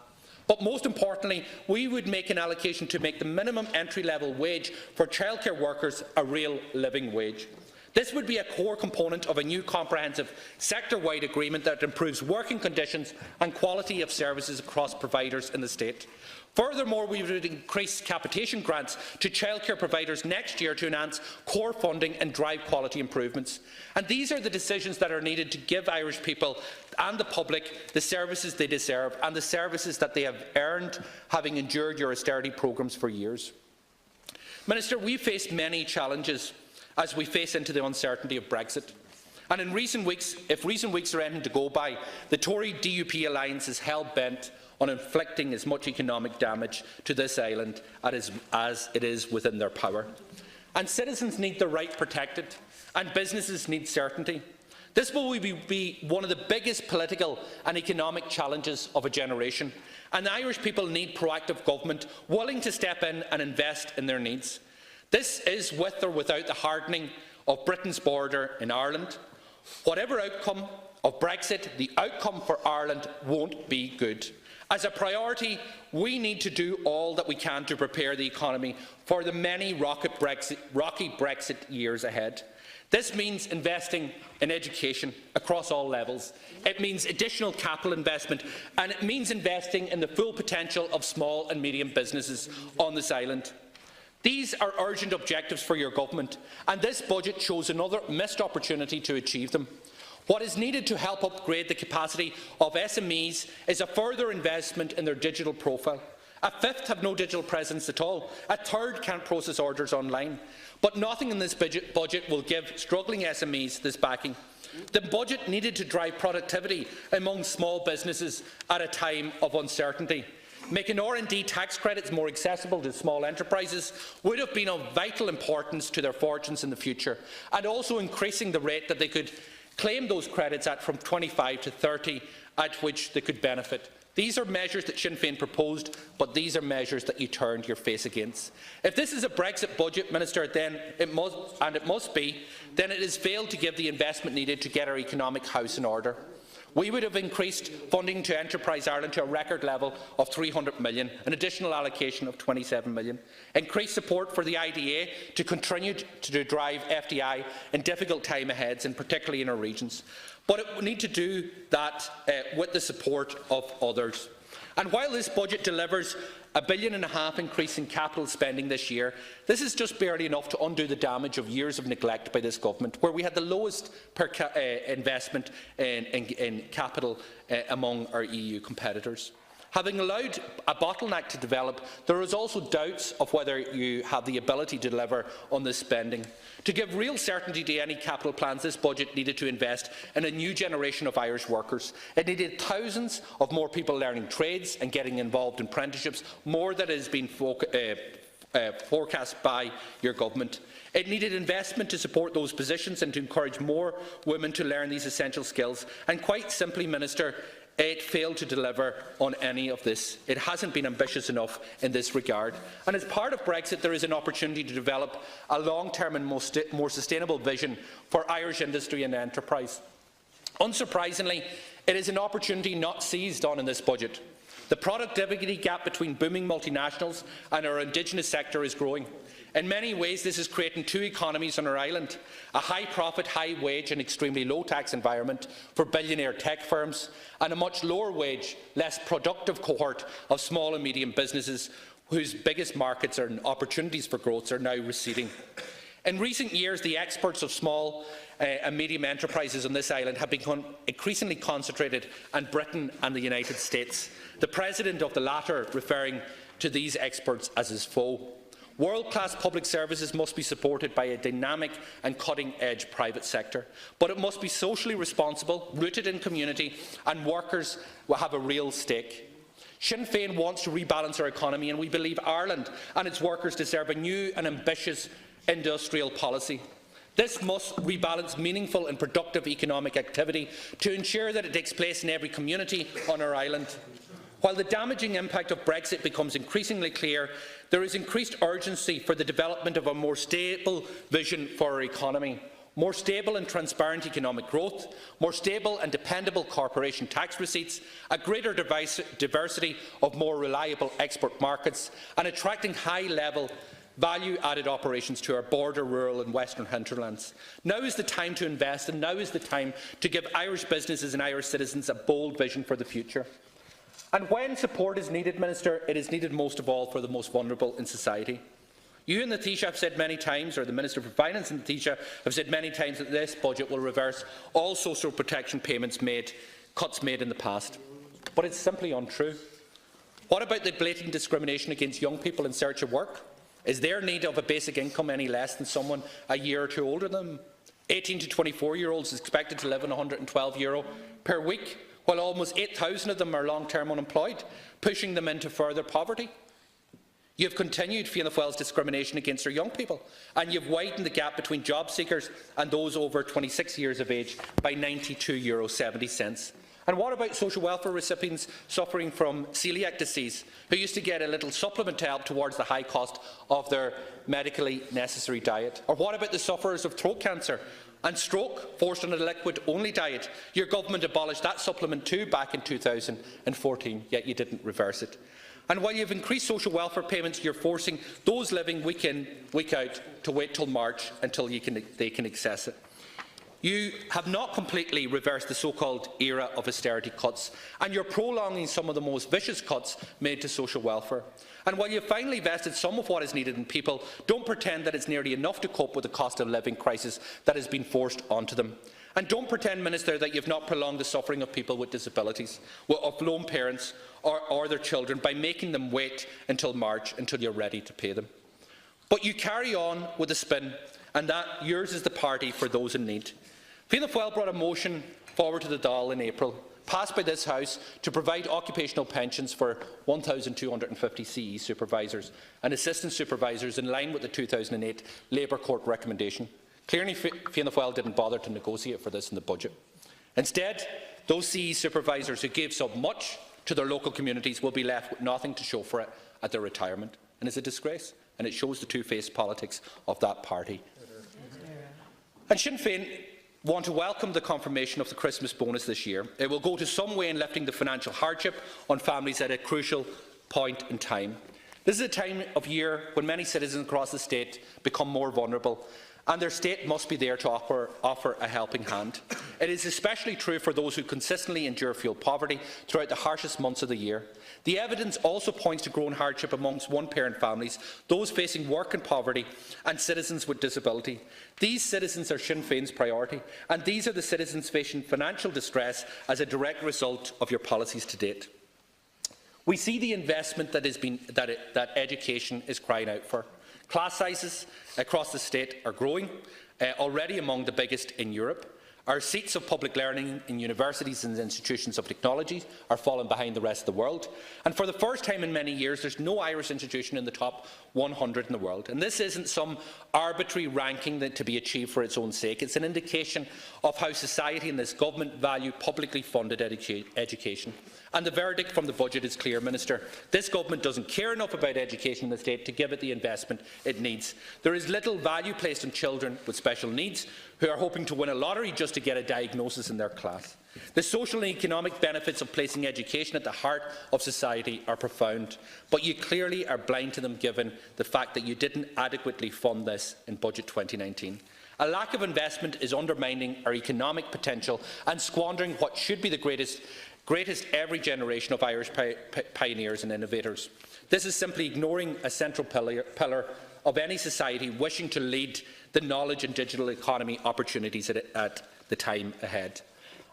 But most importantly, we would make an allocation to make the minimum entry-level wage for childcare workers a real living wage. This would be a core component of a new comprehensive sector-wide agreement that improves working conditions and quality of services across providers in the state. Furthermore, we would increase capitation grants to childcare providers next year to enhance core funding and drive quality improvements. And these are the decisions that are needed to give Irish people and the public the services they deserve and the services that they have earned, having endured your austerity programmes for years. Minister, we faced many challenges as we face into the uncertainty of Brexit. And in recent weeks, if recent weeks are anything to go by, the Tory-DUP alliance is hell-bent on inflicting as much economic damage to this island as it is within their power. And citizens need their right protected, and businesses need certainty. This will be one of the biggest political and economic challenges of a generation, and the Irish people need proactive government willing to step in and invest in their needs. This is with or without the hardening of Britain's border in Ireland. Whatever outcome of Brexit, the outcome for Ireland won't be good. As a priority, we need to do all that we can to prepare the economy for the many rocky Brexit years ahead. This means investing in education across all levels. It means additional capital investment, and it means investing in the full potential of small and medium businesses on this island. These are urgent objectives for your government, and this budget shows another missed opportunity to achieve them. What is needed to help upgrade the capacity of SMEs is a further investment in their digital profile. A fifth have no digital presence at all. A third can't process orders online. But nothing in this budget will give struggling SMEs this backing. The budget needed to drive productivity among small businesses at a time of uncertainty. Making R&D tax credits more accessible to small enterprises would have been of vital importance to their fortunes in the future, and also increasing the rate that they could claim those credits at from 25 to 30, at which they could benefit. These are measures that Sinn Féin proposed, but these are measures that you turned your face against. If this is a Brexit budget, Minister, then it must be, then it has failed to give the investment needed to get our economic house in order. We would have increased funding to Enterprise Ireland to a record level of 300 million, an additional allocation of 27 million, increased support for the IDA to continue to drive FDI in difficult time ahead, and particularly in our regions. But it will need to do that with the support of others. And while this budget delivers a £1.5 billion increase in capital spending this year, this is just barely enough to undo the damage of years of neglect by this government, where we had the lowest investment in capital among our EU competitors. Having allowed a bottleneck to develop, there is also doubts of whether you have the ability to deliver on this spending. To give real certainty to any capital plans, this budget needed to invest in a new generation of Irish workers. It needed thousands of more people learning trades and getting involved in apprenticeships, more than has been forecast by your government. It needed investment to support those positions and to encourage more women to learn these essential skills. And quite simply, Minister, it failed to deliver on any of this. It hasn't been ambitious enough in this regard. And as part of Brexit, there is an opportunity to develop a long-term and more sustainable vision for Irish industry and enterprise. Unsurprisingly, it is an opportunity not seized on in this budget. The productivity gap between booming multinationals and our indigenous sector is growing. In many ways, this is creating two economies on our island: a high-profit, high-wage and extremely low-tax environment for billionaire tech firms, and a much lower-wage, less productive cohort of small and medium businesses whose biggest markets and opportunities for growth are now receding. In recent years, the exports of small and medium enterprises on this island have become increasingly concentrated on Britain and the United States, the President of the latter referring to these exports as his foe. World-class public services must be supported by a dynamic and cutting-edge private sector, but it must be socially responsible, rooted in community, and workers will have a real stake. Sinn Féin wants to rebalance our economy, and we believe Ireland and its workers deserve a new and ambitious industrial policy. This must rebalance meaningful and productive economic activity to ensure that it takes place in every community on our island. While the damaging impact of Brexit becomes increasingly clear, there is increased urgency for the development of a more stable vision for our economy. More stable and transparent economic growth, more stable and dependable corporation tax receipts, a greater diversity of more reliable export markets, and attracting high-level value-added operations to our border, rural and western hinterlands. Now is the time to invest, and now is the time to give Irish businesses and Irish citizens a bold vision for the future. And when support is needed, Minister, it is needed most of all for the most vulnerable in society. You and the Taoiseach have said many times, or the Minister for Finance and the Taoiseach have said many times, that this budget will reverse all social protection payments cuts made in the past. But it's simply untrue. What about the blatant discrimination against young people in search of work? Is their need of a basic income any less than someone a year or two older than them? 18 to 24-year-olds is expected to live on €112 per week, while almost 8,000 of them are long-term unemployed, pushing them into further poverty. You have continued Fianna Fáil's discrimination against our young people, and you have widened the gap between job seekers and those over 26 years of age by €92.70. And what about social welfare recipients suffering from celiac disease, who used to get a little supplement to help towards the high cost of their medically necessary diet? Or what about the sufferers of throat cancer and stroke, forced on a liquid-only diet? Your government abolished that supplement too back in 2014, yet you didn't reverse it. And while you've increased social welfare payments, you're forcing those living week in, week out to wait till March until they can access it. You have not completely reversed the so-called era of austerity cuts, and you're prolonging some of the most vicious cuts made to social welfare. And while you've finally vested some of what is needed in people, don't pretend that it's nearly enough to cope with the cost of living crisis that has been forced onto them. And don't pretend, Minister, that you've not prolonged the suffering of people with disabilities, of lone parents or their children, by making them wait until March until you're ready to pay them. But you carry on with the spin, and that yours is the party for those in need. Fianna Fáil brought a motion forward to the Dáil in April, passed by this House, to provide occupational pensions for 1,250 CE supervisors and assistant supervisors in line with the 2008 Labour Court recommendation. Clearly, Fianna Fáil didn't bother to negotiate for this in the budget. Instead, those CE supervisors who gave so much to their local communities will be left with nothing to show for it at their retirement. And it's a disgrace, and it shows the two-faced politics of that party. And Sinn Féin want to welcome the confirmation of the Christmas bonus this year. It will go to some way in lifting the financial hardship on families at a crucial point in time. This is a time of year when many citizens across the state become more vulnerable, and their state must be there to offer a helping hand. It is especially true for those who consistently endure fuel poverty throughout the harshest months of the year. The evidence also points to growing hardship amongst one-parent families, those facing work and poverty, and citizens with disability. These citizens are Sinn Féin's priority, and these are the citizens facing financial distress as a direct result of your policies to date. We see the investment that education is crying out for. Class sizes across the state are growing, already among the biggest in Europe. Our seats of public learning in universities and institutions of technology are falling behind the rest of the world. And for the first time in many years, there's no Irish institution in the top 100 in the world. And this isn't some arbitrary ranking that to be achieved for its own sake. It's an indication of how society and this government value publicly funded education. And the verdict from the budget is clear, Minister. This government doesn't care enough about education in the state to give it the investment it needs. There is little value placed on children with special needs who are hoping to win a lottery just to get a diagnosis in their class. The social and economic benefits of placing education at the heart of society are profound, but you clearly are blind to them given the fact that you didn't adequately fund this in Budget 2019. A lack of investment is undermining our economic potential and squandering what should be the greatest every generation of Irish pioneers and innovators. This is simply ignoring a central pillar of any society wishing to lead the knowledge and digital economy opportunities at the time ahead.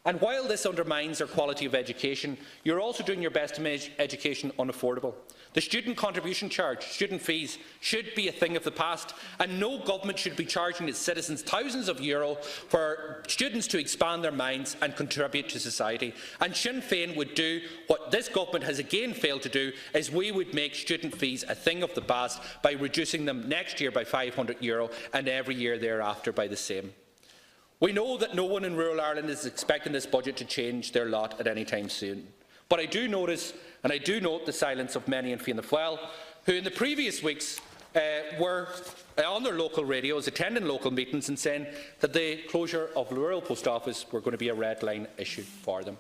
And while this undermines our quality of education, you're also doing your best to make education unaffordable. The student contribution charge, student fees, should be a thing of the past, and no government should be charging its citizens thousands of euros for students to expand their minds and contribute to society. And Sinn Féin would do what this government has again failed to do, is we would make student fees a thing of the past by reducing them next year by €500 and every year thereafter by the same. We know that no one in rural Ireland is expecting this budget to change their lot at any time soon. But I do notice, and I do note the silence of many in Fianna Fáil, who in the previous weeks were on their local radios, attending local meetings and saying that the closure of the rural post office were going to be a red line issue for them.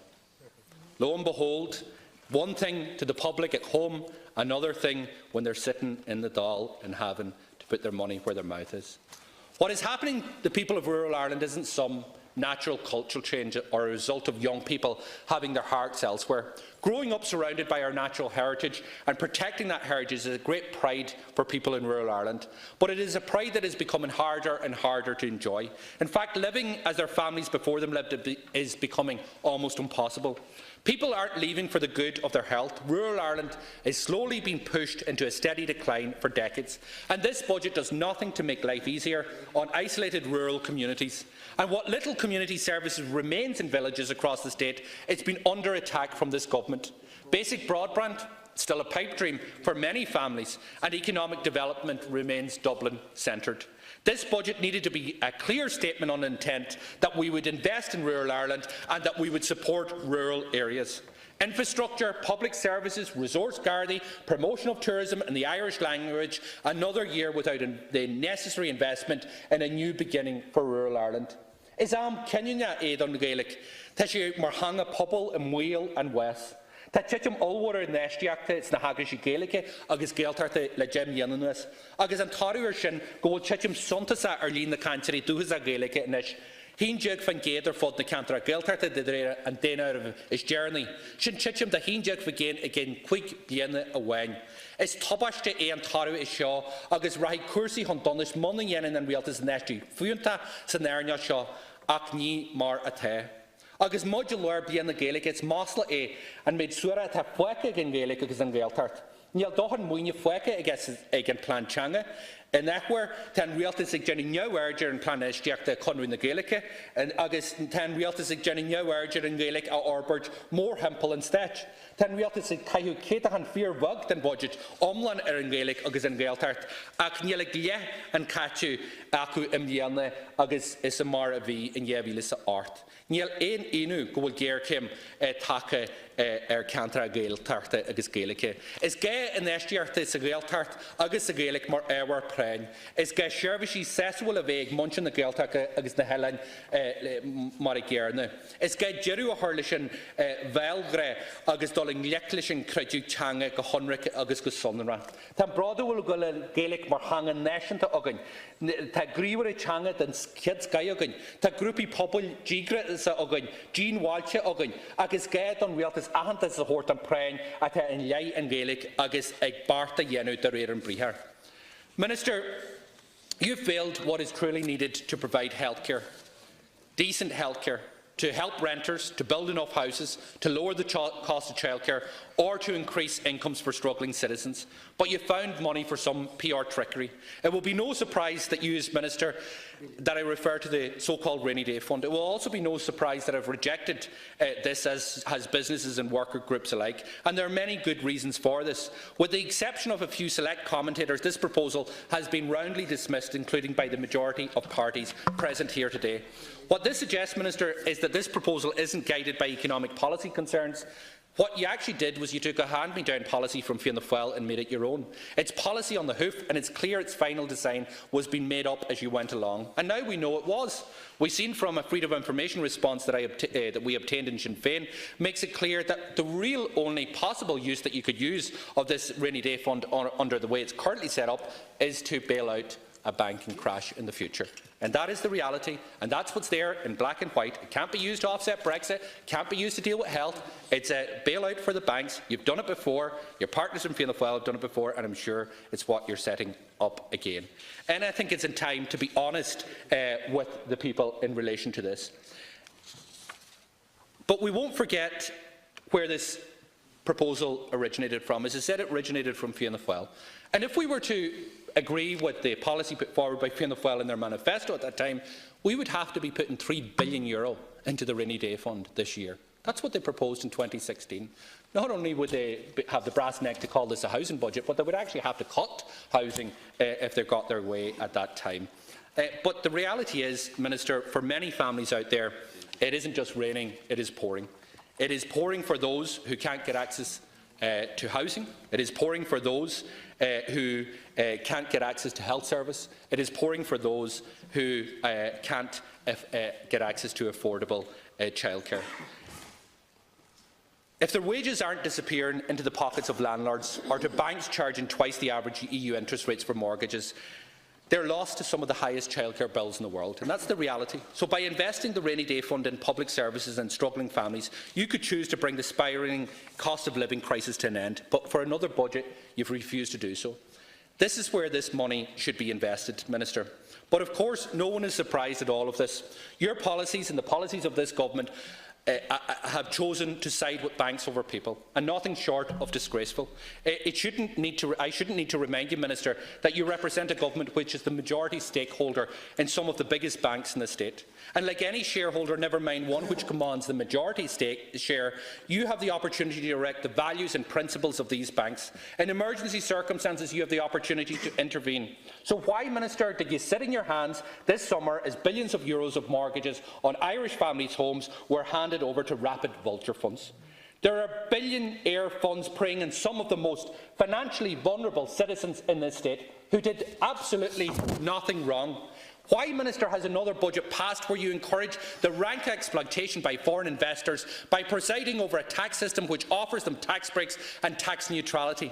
Lo and behold, one thing to the public at home, another thing when they're sitting in the Dáil and having to put their money where their mouth is. What is happening to the people of rural Ireland isn't some natural cultural change or a result of young people having their hearts elsewhere. Growing up surrounded by our natural heritage and protecting that heritage is a great pride for people in rural Ireland, but it is a pride that is becoming harder and harder to enjoy. In fact, living as their families before them lived is becoming almost impossible. People aren't leaving for the good of their health. Rural Ireland is slowly being pushed into a steady decline for decades, and this budget does nothing to make life easier on isolated rural communities. And what little community services remains in villages across the state, it's been under attack from this government. Basic broadband, still a pipe dream for many families, and economic development remains Dublin-centred. This budget needed to be a clear statement on intent that we would invest in rural Ireland and that we would support rural areas. Infrastructure, public services, resource guarding, promotion of tourism and the Irish language, another year without the necessary investment in a new beginning for rural Ireland. Is Kenyan aid on Gaelic? Tishi Marhanga Pobble and Wheel and West. Tachum Allwater in the Estiacta, it's the Hagrish Gaelic, Agus Gaeltarte, La Gem Yanus, Agus Antario Shin, Go Chichum Sontasa, Arlene the Cancery, Duhas Gaelic, and Ish. Heen Jug van Gader fought the Cantra Gaeltarte, the Dre, and then out of his journey. Shin Chichum, the Heen Jug again, quick, Biena, away. It's Tobaste A. Antario is Shaw, Agus Rahi Kursi, Hondonis, Monning Yenin, and Realtas Nesti, Fuenta, Sanernia Shaw, Akni Mar Ate. Agus modular bíana Gaelic it's Mosla A and made sura ta fueke gen Gaelic agus an Gaeltart. Níl dohan muine fueke agus egen planchanga In Ecuador, ten Oireachtas ag Jenny New Erger and Plan Estiachta Conwyn the Gaelic, and August ten Oireachtas ag Jenny New Erger and Gaelic a Orbert more Hempel and Stetch. Ten Oireachtas ag Caihu Keitahan Fear Vug than budget Omlan in Gaelic agus in Gaeltart, ac Nielik Lie and Cachu Aku Imdiana agus Isamara V in Yevilis Art. Niel ein inu go gear Kim take Cantra Gaeltart agus Gaelic. Is gay in Estiart is a Gaeltart agus a Gaelic more ever praying. Is gay Shervishy Sessual of egg munching the Gaeltart agus the Helen Marigierne. Is gay Jeru Hurlishin Velgre agus Dolling Leklishin Credu Changa go Honrick agus go Sunra. Tam brother will go Gaelic more hanging nation to Ogun. Ta Griwere Changa than kids Gayogun. Ta groupie Popul Gigre is a Ogun. Jean Walche Ogun. Agus gay on Realtas ahant as a hort and praying at in Yai and Gaelic agus ag Barta Yenu the Rare and Brihar. Minister, you failed what is truly needed to provide healthcare, decent healthcare, to help renters, to build enough houses, to lower the cost of childcare, or to increase incomes for struggling citizens. But you found money for some PR trickery. It will be no surprise that you, as Minister, that I refer to the so-called rainy day fund. It will also be no surprise that I've rejected this, as has businesses and worker groups alike, and there are many good reasons for this. With the exception of a few select commentators, this proposal has been roundly dismissed, including by the majority of parties present here today. What this suggests, Minister, is that this proposal isn't guided by economic policy concerns. What you actually did was you took a hand-me-down policy from Fianna Fáil and made it your own. It's policy on the hoof, and it's clear its final design was being made up as you went along. And now we know it was. We've seen from a Freedom of Information response that we obtained in Sinn Féin makes it clear that the real only possible use that you could use of this rainy day fund under the way it's currently set up is to bail out a banking crash in the future. And that is the reality, and that's what's there in black and white. It can't be used to offset Brexit, can't be used to deal with health. It's a bailout for the banks. You've done it before, your partners in Fianna Fáil have done it before, and I'm sure it's what you're setting up again. And I think it's in time to be honest with the people in relation to this. But we won't forget where this proposal originated from. As I said, it originated from Fianna Fáil. And if we were to agree with the policy put forward by Fianna Fáil in their manifesto at that time, we would have to be putting €3 billion into the rainy day fund this year. That's what they proposed in 2016. Not only would they have the brass neck to call this a housing budget, but they would actually have to cut housing if they got their way at that time. But the reality is, Minister, for many families out there, it isn't just raining, it is pouring. It is pouring for those who can't get access to housing. It is pouring for those who can't get access to health service. It is pouring for those who can't get access to affordable childcare. If their wages aren't disappearing into the pockets of landlords or to banks charging twice the average EU interest rates for mortgages, they're lost to some of the highest childcare bills in the world, and that's the reality. So by investing the rainy day fund in public services and struggling families, you could choose to bring the spiralling cost of living crisis to an end, but for another budget, you've refused to do so. This is where this money should be invested, Minister. But of course, no one is surprised at all of this. Your policies and the policies of this government have chosen to side with banks over people, and nothing short of disgraceful. I shouldn't need to remind you, Minister, that you represent a government which is the majority stakeholder in some of the biggest banks in the state. And like any shareholder, never mind one which commands the majority share, you have the opportunity to direct the values and principles of these banks. In emergency circumstances, you have the opportunity to intervene. So why, Minister, did you sit in your hands this summer as billions of euros of mortgages on Irish families' homes were handed over to rapid vulture funds? There are billionaire funds preying on some of the most financially vulnerable citizens in this state who did absolutely nothing wrong. Why, Minister, has another budget passed where you encourage the rank exploitation by foreign investors by presiding over a tax system which offers them tax breaks and tax neutrality?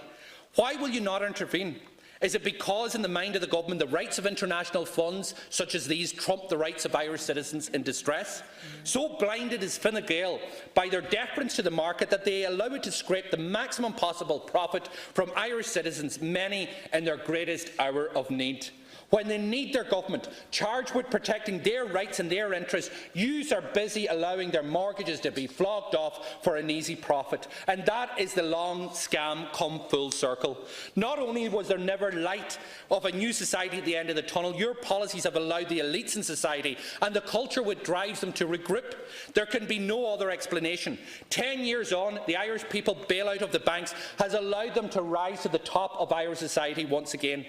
Why will you not intervene? Is it because, in the mind of the government, the rights of international funds such as these trump the rights of Irish citizens in distress? So blinded is Fine Gael by their deference to the market that they allow it to scrape the maximum possible profit from Irish citizens, many in their greatest hour of need. When they need their government, charged with protecting their rights and their interests, yous are busy allowing their mortgages to be flogged off for an easy profit. And that is the long scam come full circle. Not only was there never light of a new society at the end of the tunnel, your policies have allowed the elites in society and the culture which drives them to regroup. There can be no other explanation. 10 years on, the Irish people bailout of the banks has allowed them to rise to the top of Irish society once again.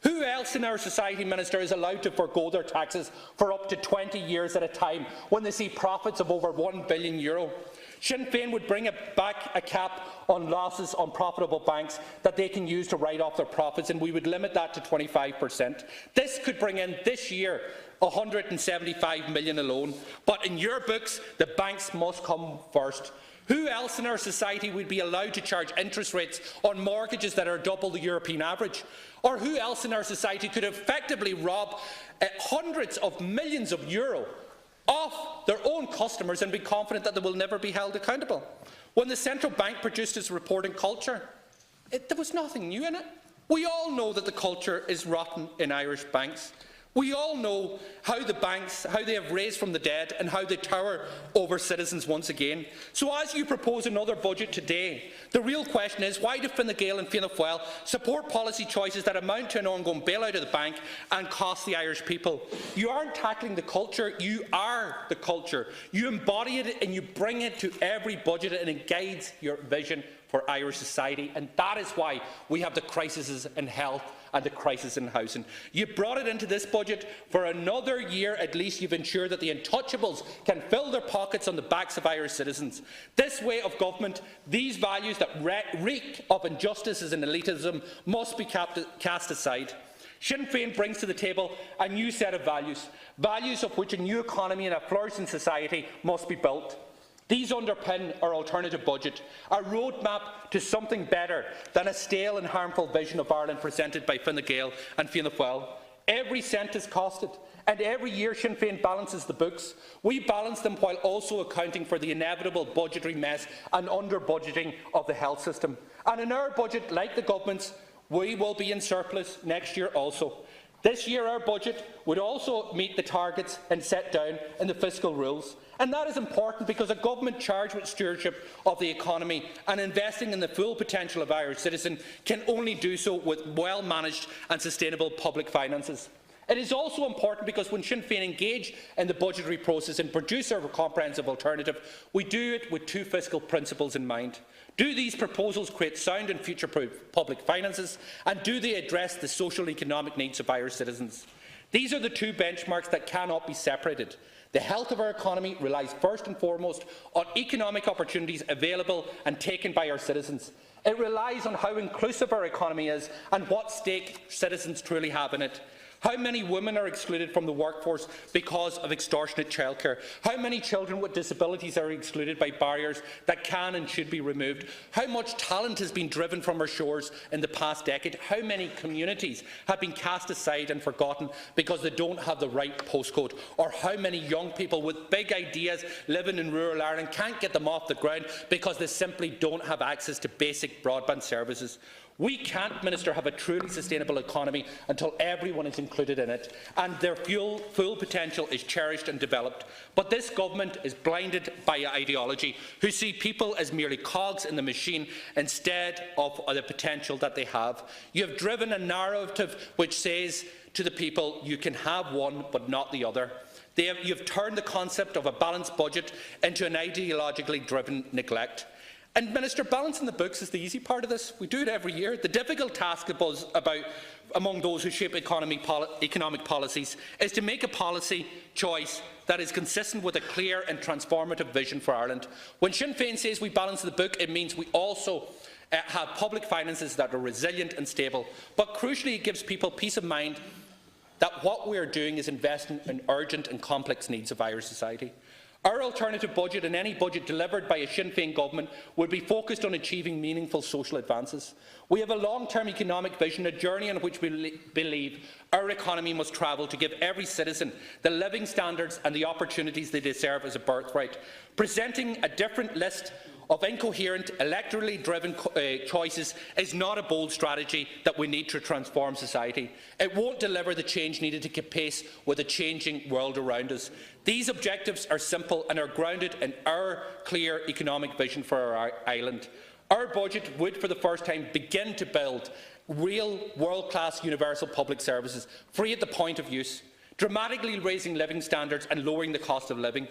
Who else in our society, Minister, is allowed to forgo their taxes for up to 20 years at a time when they see profits of over €1 billion? Sinn Féin would bring back a cap on losses on profitable banks that they can use to write off their profits, and we would limit that to 25%. This could bring in this year $175 million alone, but in your books, the banks must come first. Who else in our society would be allowed to charge interest rates on mortgages that are double the European average? Or who else in our society could effectively rob hundreds of millions of euro off their own customers and be confident that they will never be held accountable? When the central bank produced its report on culture, there was nothing new in it. We all know that the culture is rotten in Irish banks. We all know how the banks, how they have raised from the dead and how they tower over citizens once again. So as you propose another budget today, the real question is, why do Fine Gael and Fianna Fáil support policy choices that amount to an ongoing bailout of the bank and cost the Irish people? You aren't tackling the culture, you are the culture. You embody it and you bring it to every budget, and it guides your vision for Irish society, and that is why we have the crises in health and the crisis in housing. You brought it into this budget. For another year at least, you've ensured that the untouchables can fill their pockets on the backs of Irish citizens. This way of government, these values that reek of injustices and elitism must be cast aside. Sinn Féin brings to the table a new set of values, values of which a new economy and a flourishing society must be built. These underpin our alternative budget, a roadmap to something better than a stale and harmful vision of Ireland presented by Fine Gael and Fianna Fáil. Every cent is costed, and every year Sinn Féin balances the books. We balance them while also accounting for the inevitable budgetary mess and under-budgeting of the health system. And in our budget, like the government's, we will be in surplus next year also. This year our budget would also meet the targets and set down in the fiscal rules. And that is important because a government charged with stewardship of the economy and investing in the full potential of Irish citizens can only do so with well-managed and sustainable public finances. It is also important because when Sinn Féin engage in the budgetary process and produce our comprehensive alternative, we do it with two fiscal principles in mind. Do these proposals create sound and future-proof public finances, and do they address the social and economic needs of Irish citizens? These are the two benchmarks that cannot be separated. The health of our economy relies first and foremost on economic opportunities available and taken by our citizens. It relies on how inclusive our economy is and what stake citizens truly have in it. How many women are excluded from the workforce because of extortionate childcare? How many children with disabilities are excluded by barriers that can and should be removed? How much talent has been driven from our shores in the past decade? How many communities have been cast aside and forgotten because they don't have the right postcode? Or how many young people with big ideas living in rural Ireland can't get them off the ground because they simply don't have access to basic broadband services? We can't, Minister, have a truly sustainable economy until everyone is included in it and their full potential is cherished and developed. But this government is blinded by ideology, who see people as merely cogs in the machine instead of the potential that they have. You have driven a narrative which says to the people, you can have one but not the other. You have turned the concept of a balanced budget into an ideologically driven neglect. And, Minister, balancing the books is the easy part of this. We do it every year. The difficult task among those who shape economic policies is to make a policy choice that is consistent with a clear and transformative vision for Ireland. When Sinn Féin says we balance the book, it means we also have public finances that are resilient and stable. But crucially, it gives people peace of mind that what we are doing is investing in urgent and complex needs of Irish society. Our alternative budget, and any budget delivered by a Sinn Féin government, would be focused on achieving meaningful social advances. We have a long-term economic vision, a journey on which we believe our economy must travel to give every citizen the living standards and the opportunities they deserve as a birthright. Presenting a different list of incoherent, electorally driven choices is not a bold strategy that we need to transform society. It won't deliver the change needed to keep pace with a changing world around us. These objectives are simple and are grounded in our clear economic vision for our island. Our budget would, for the first time, begin to build real world-class universal public services, free at the point of use, dramatically raising living standards and lowering the cost of living.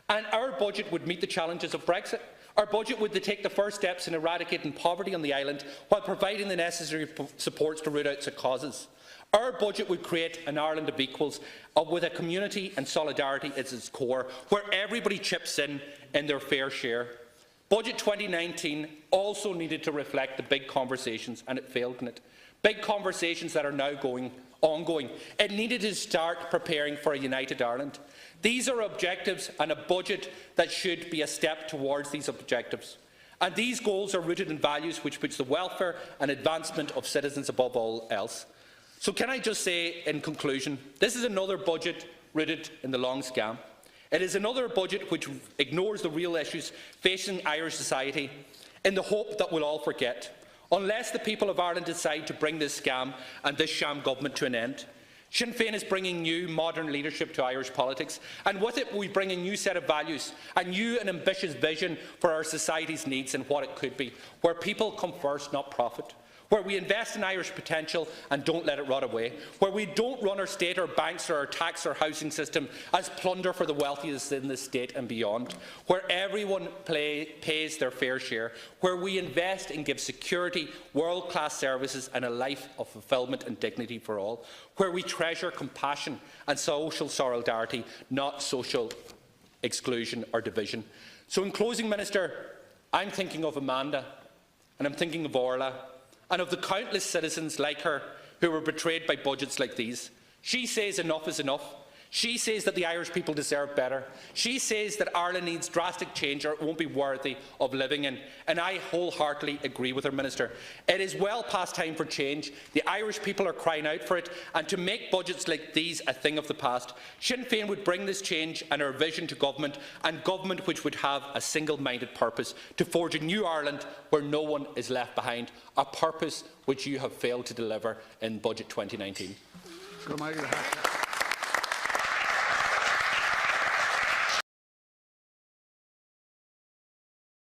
And our budget would meet the challenges of Brexit. Our budget would take the first steps in eradicating poverty on the island while providing the necessary supports to root out its causes. Our budget would create an Ireland of equals with a community and solidarity at its core, where everybody chips in their fair share. Budget 2019 also needed to reflect the big conversations, and it failed in it. Big conversations that are now ongoing. It needed to start preparing for a united Ireland. These are objectives and a budget that should be a step towards these objectives. And these goals are rooted in values which puts the welfare and advancement of citizens above all else. So can I just say in conclusion, this is another budget rooted in the long scam. It is another budget which ignores the real issues facing Irish society in the hope that we'll all forget. Unless the people of Ireland decide to bring this scam and this sham government to an end. Sinn Féin is bringing new, modern leadership to Irish politics, and with it we bring a new set of values, a new and ambitious vision for our society's needs and what it could be, where people come first, not profit, where we invest in Irish potential and don't let it rot away, where we don't run our state, our banks or our tax or housing system as plunder for the wealthiest in this state and beyond, where everyone pays their fair share, where we invest and give security, world-class services and a life of fulfilment and dignity for all, where we treasure compassion and social solidarity, not social exclusion or division. So in closing, Minister, I'm thinking of Amanda and I'm thinking of Orla, and of the countless citizens like her who were betrayed by budgets like these. She says enough is enough. She says that the Irish people deserve better. She says that Ireland needs drastic change or it won't be worthy of living in. And I wholeheartedly agree with her, Minister. It is well past time for change. The Irish people are crying out for it, and to make budgets like these a thing of the past. Sinn Féin would bring this change and our vision to government, and government which would have a single-minded purpose to forge a new Ireland where no one is left behind, a purpose which you have failed to deliver in Budget 2019.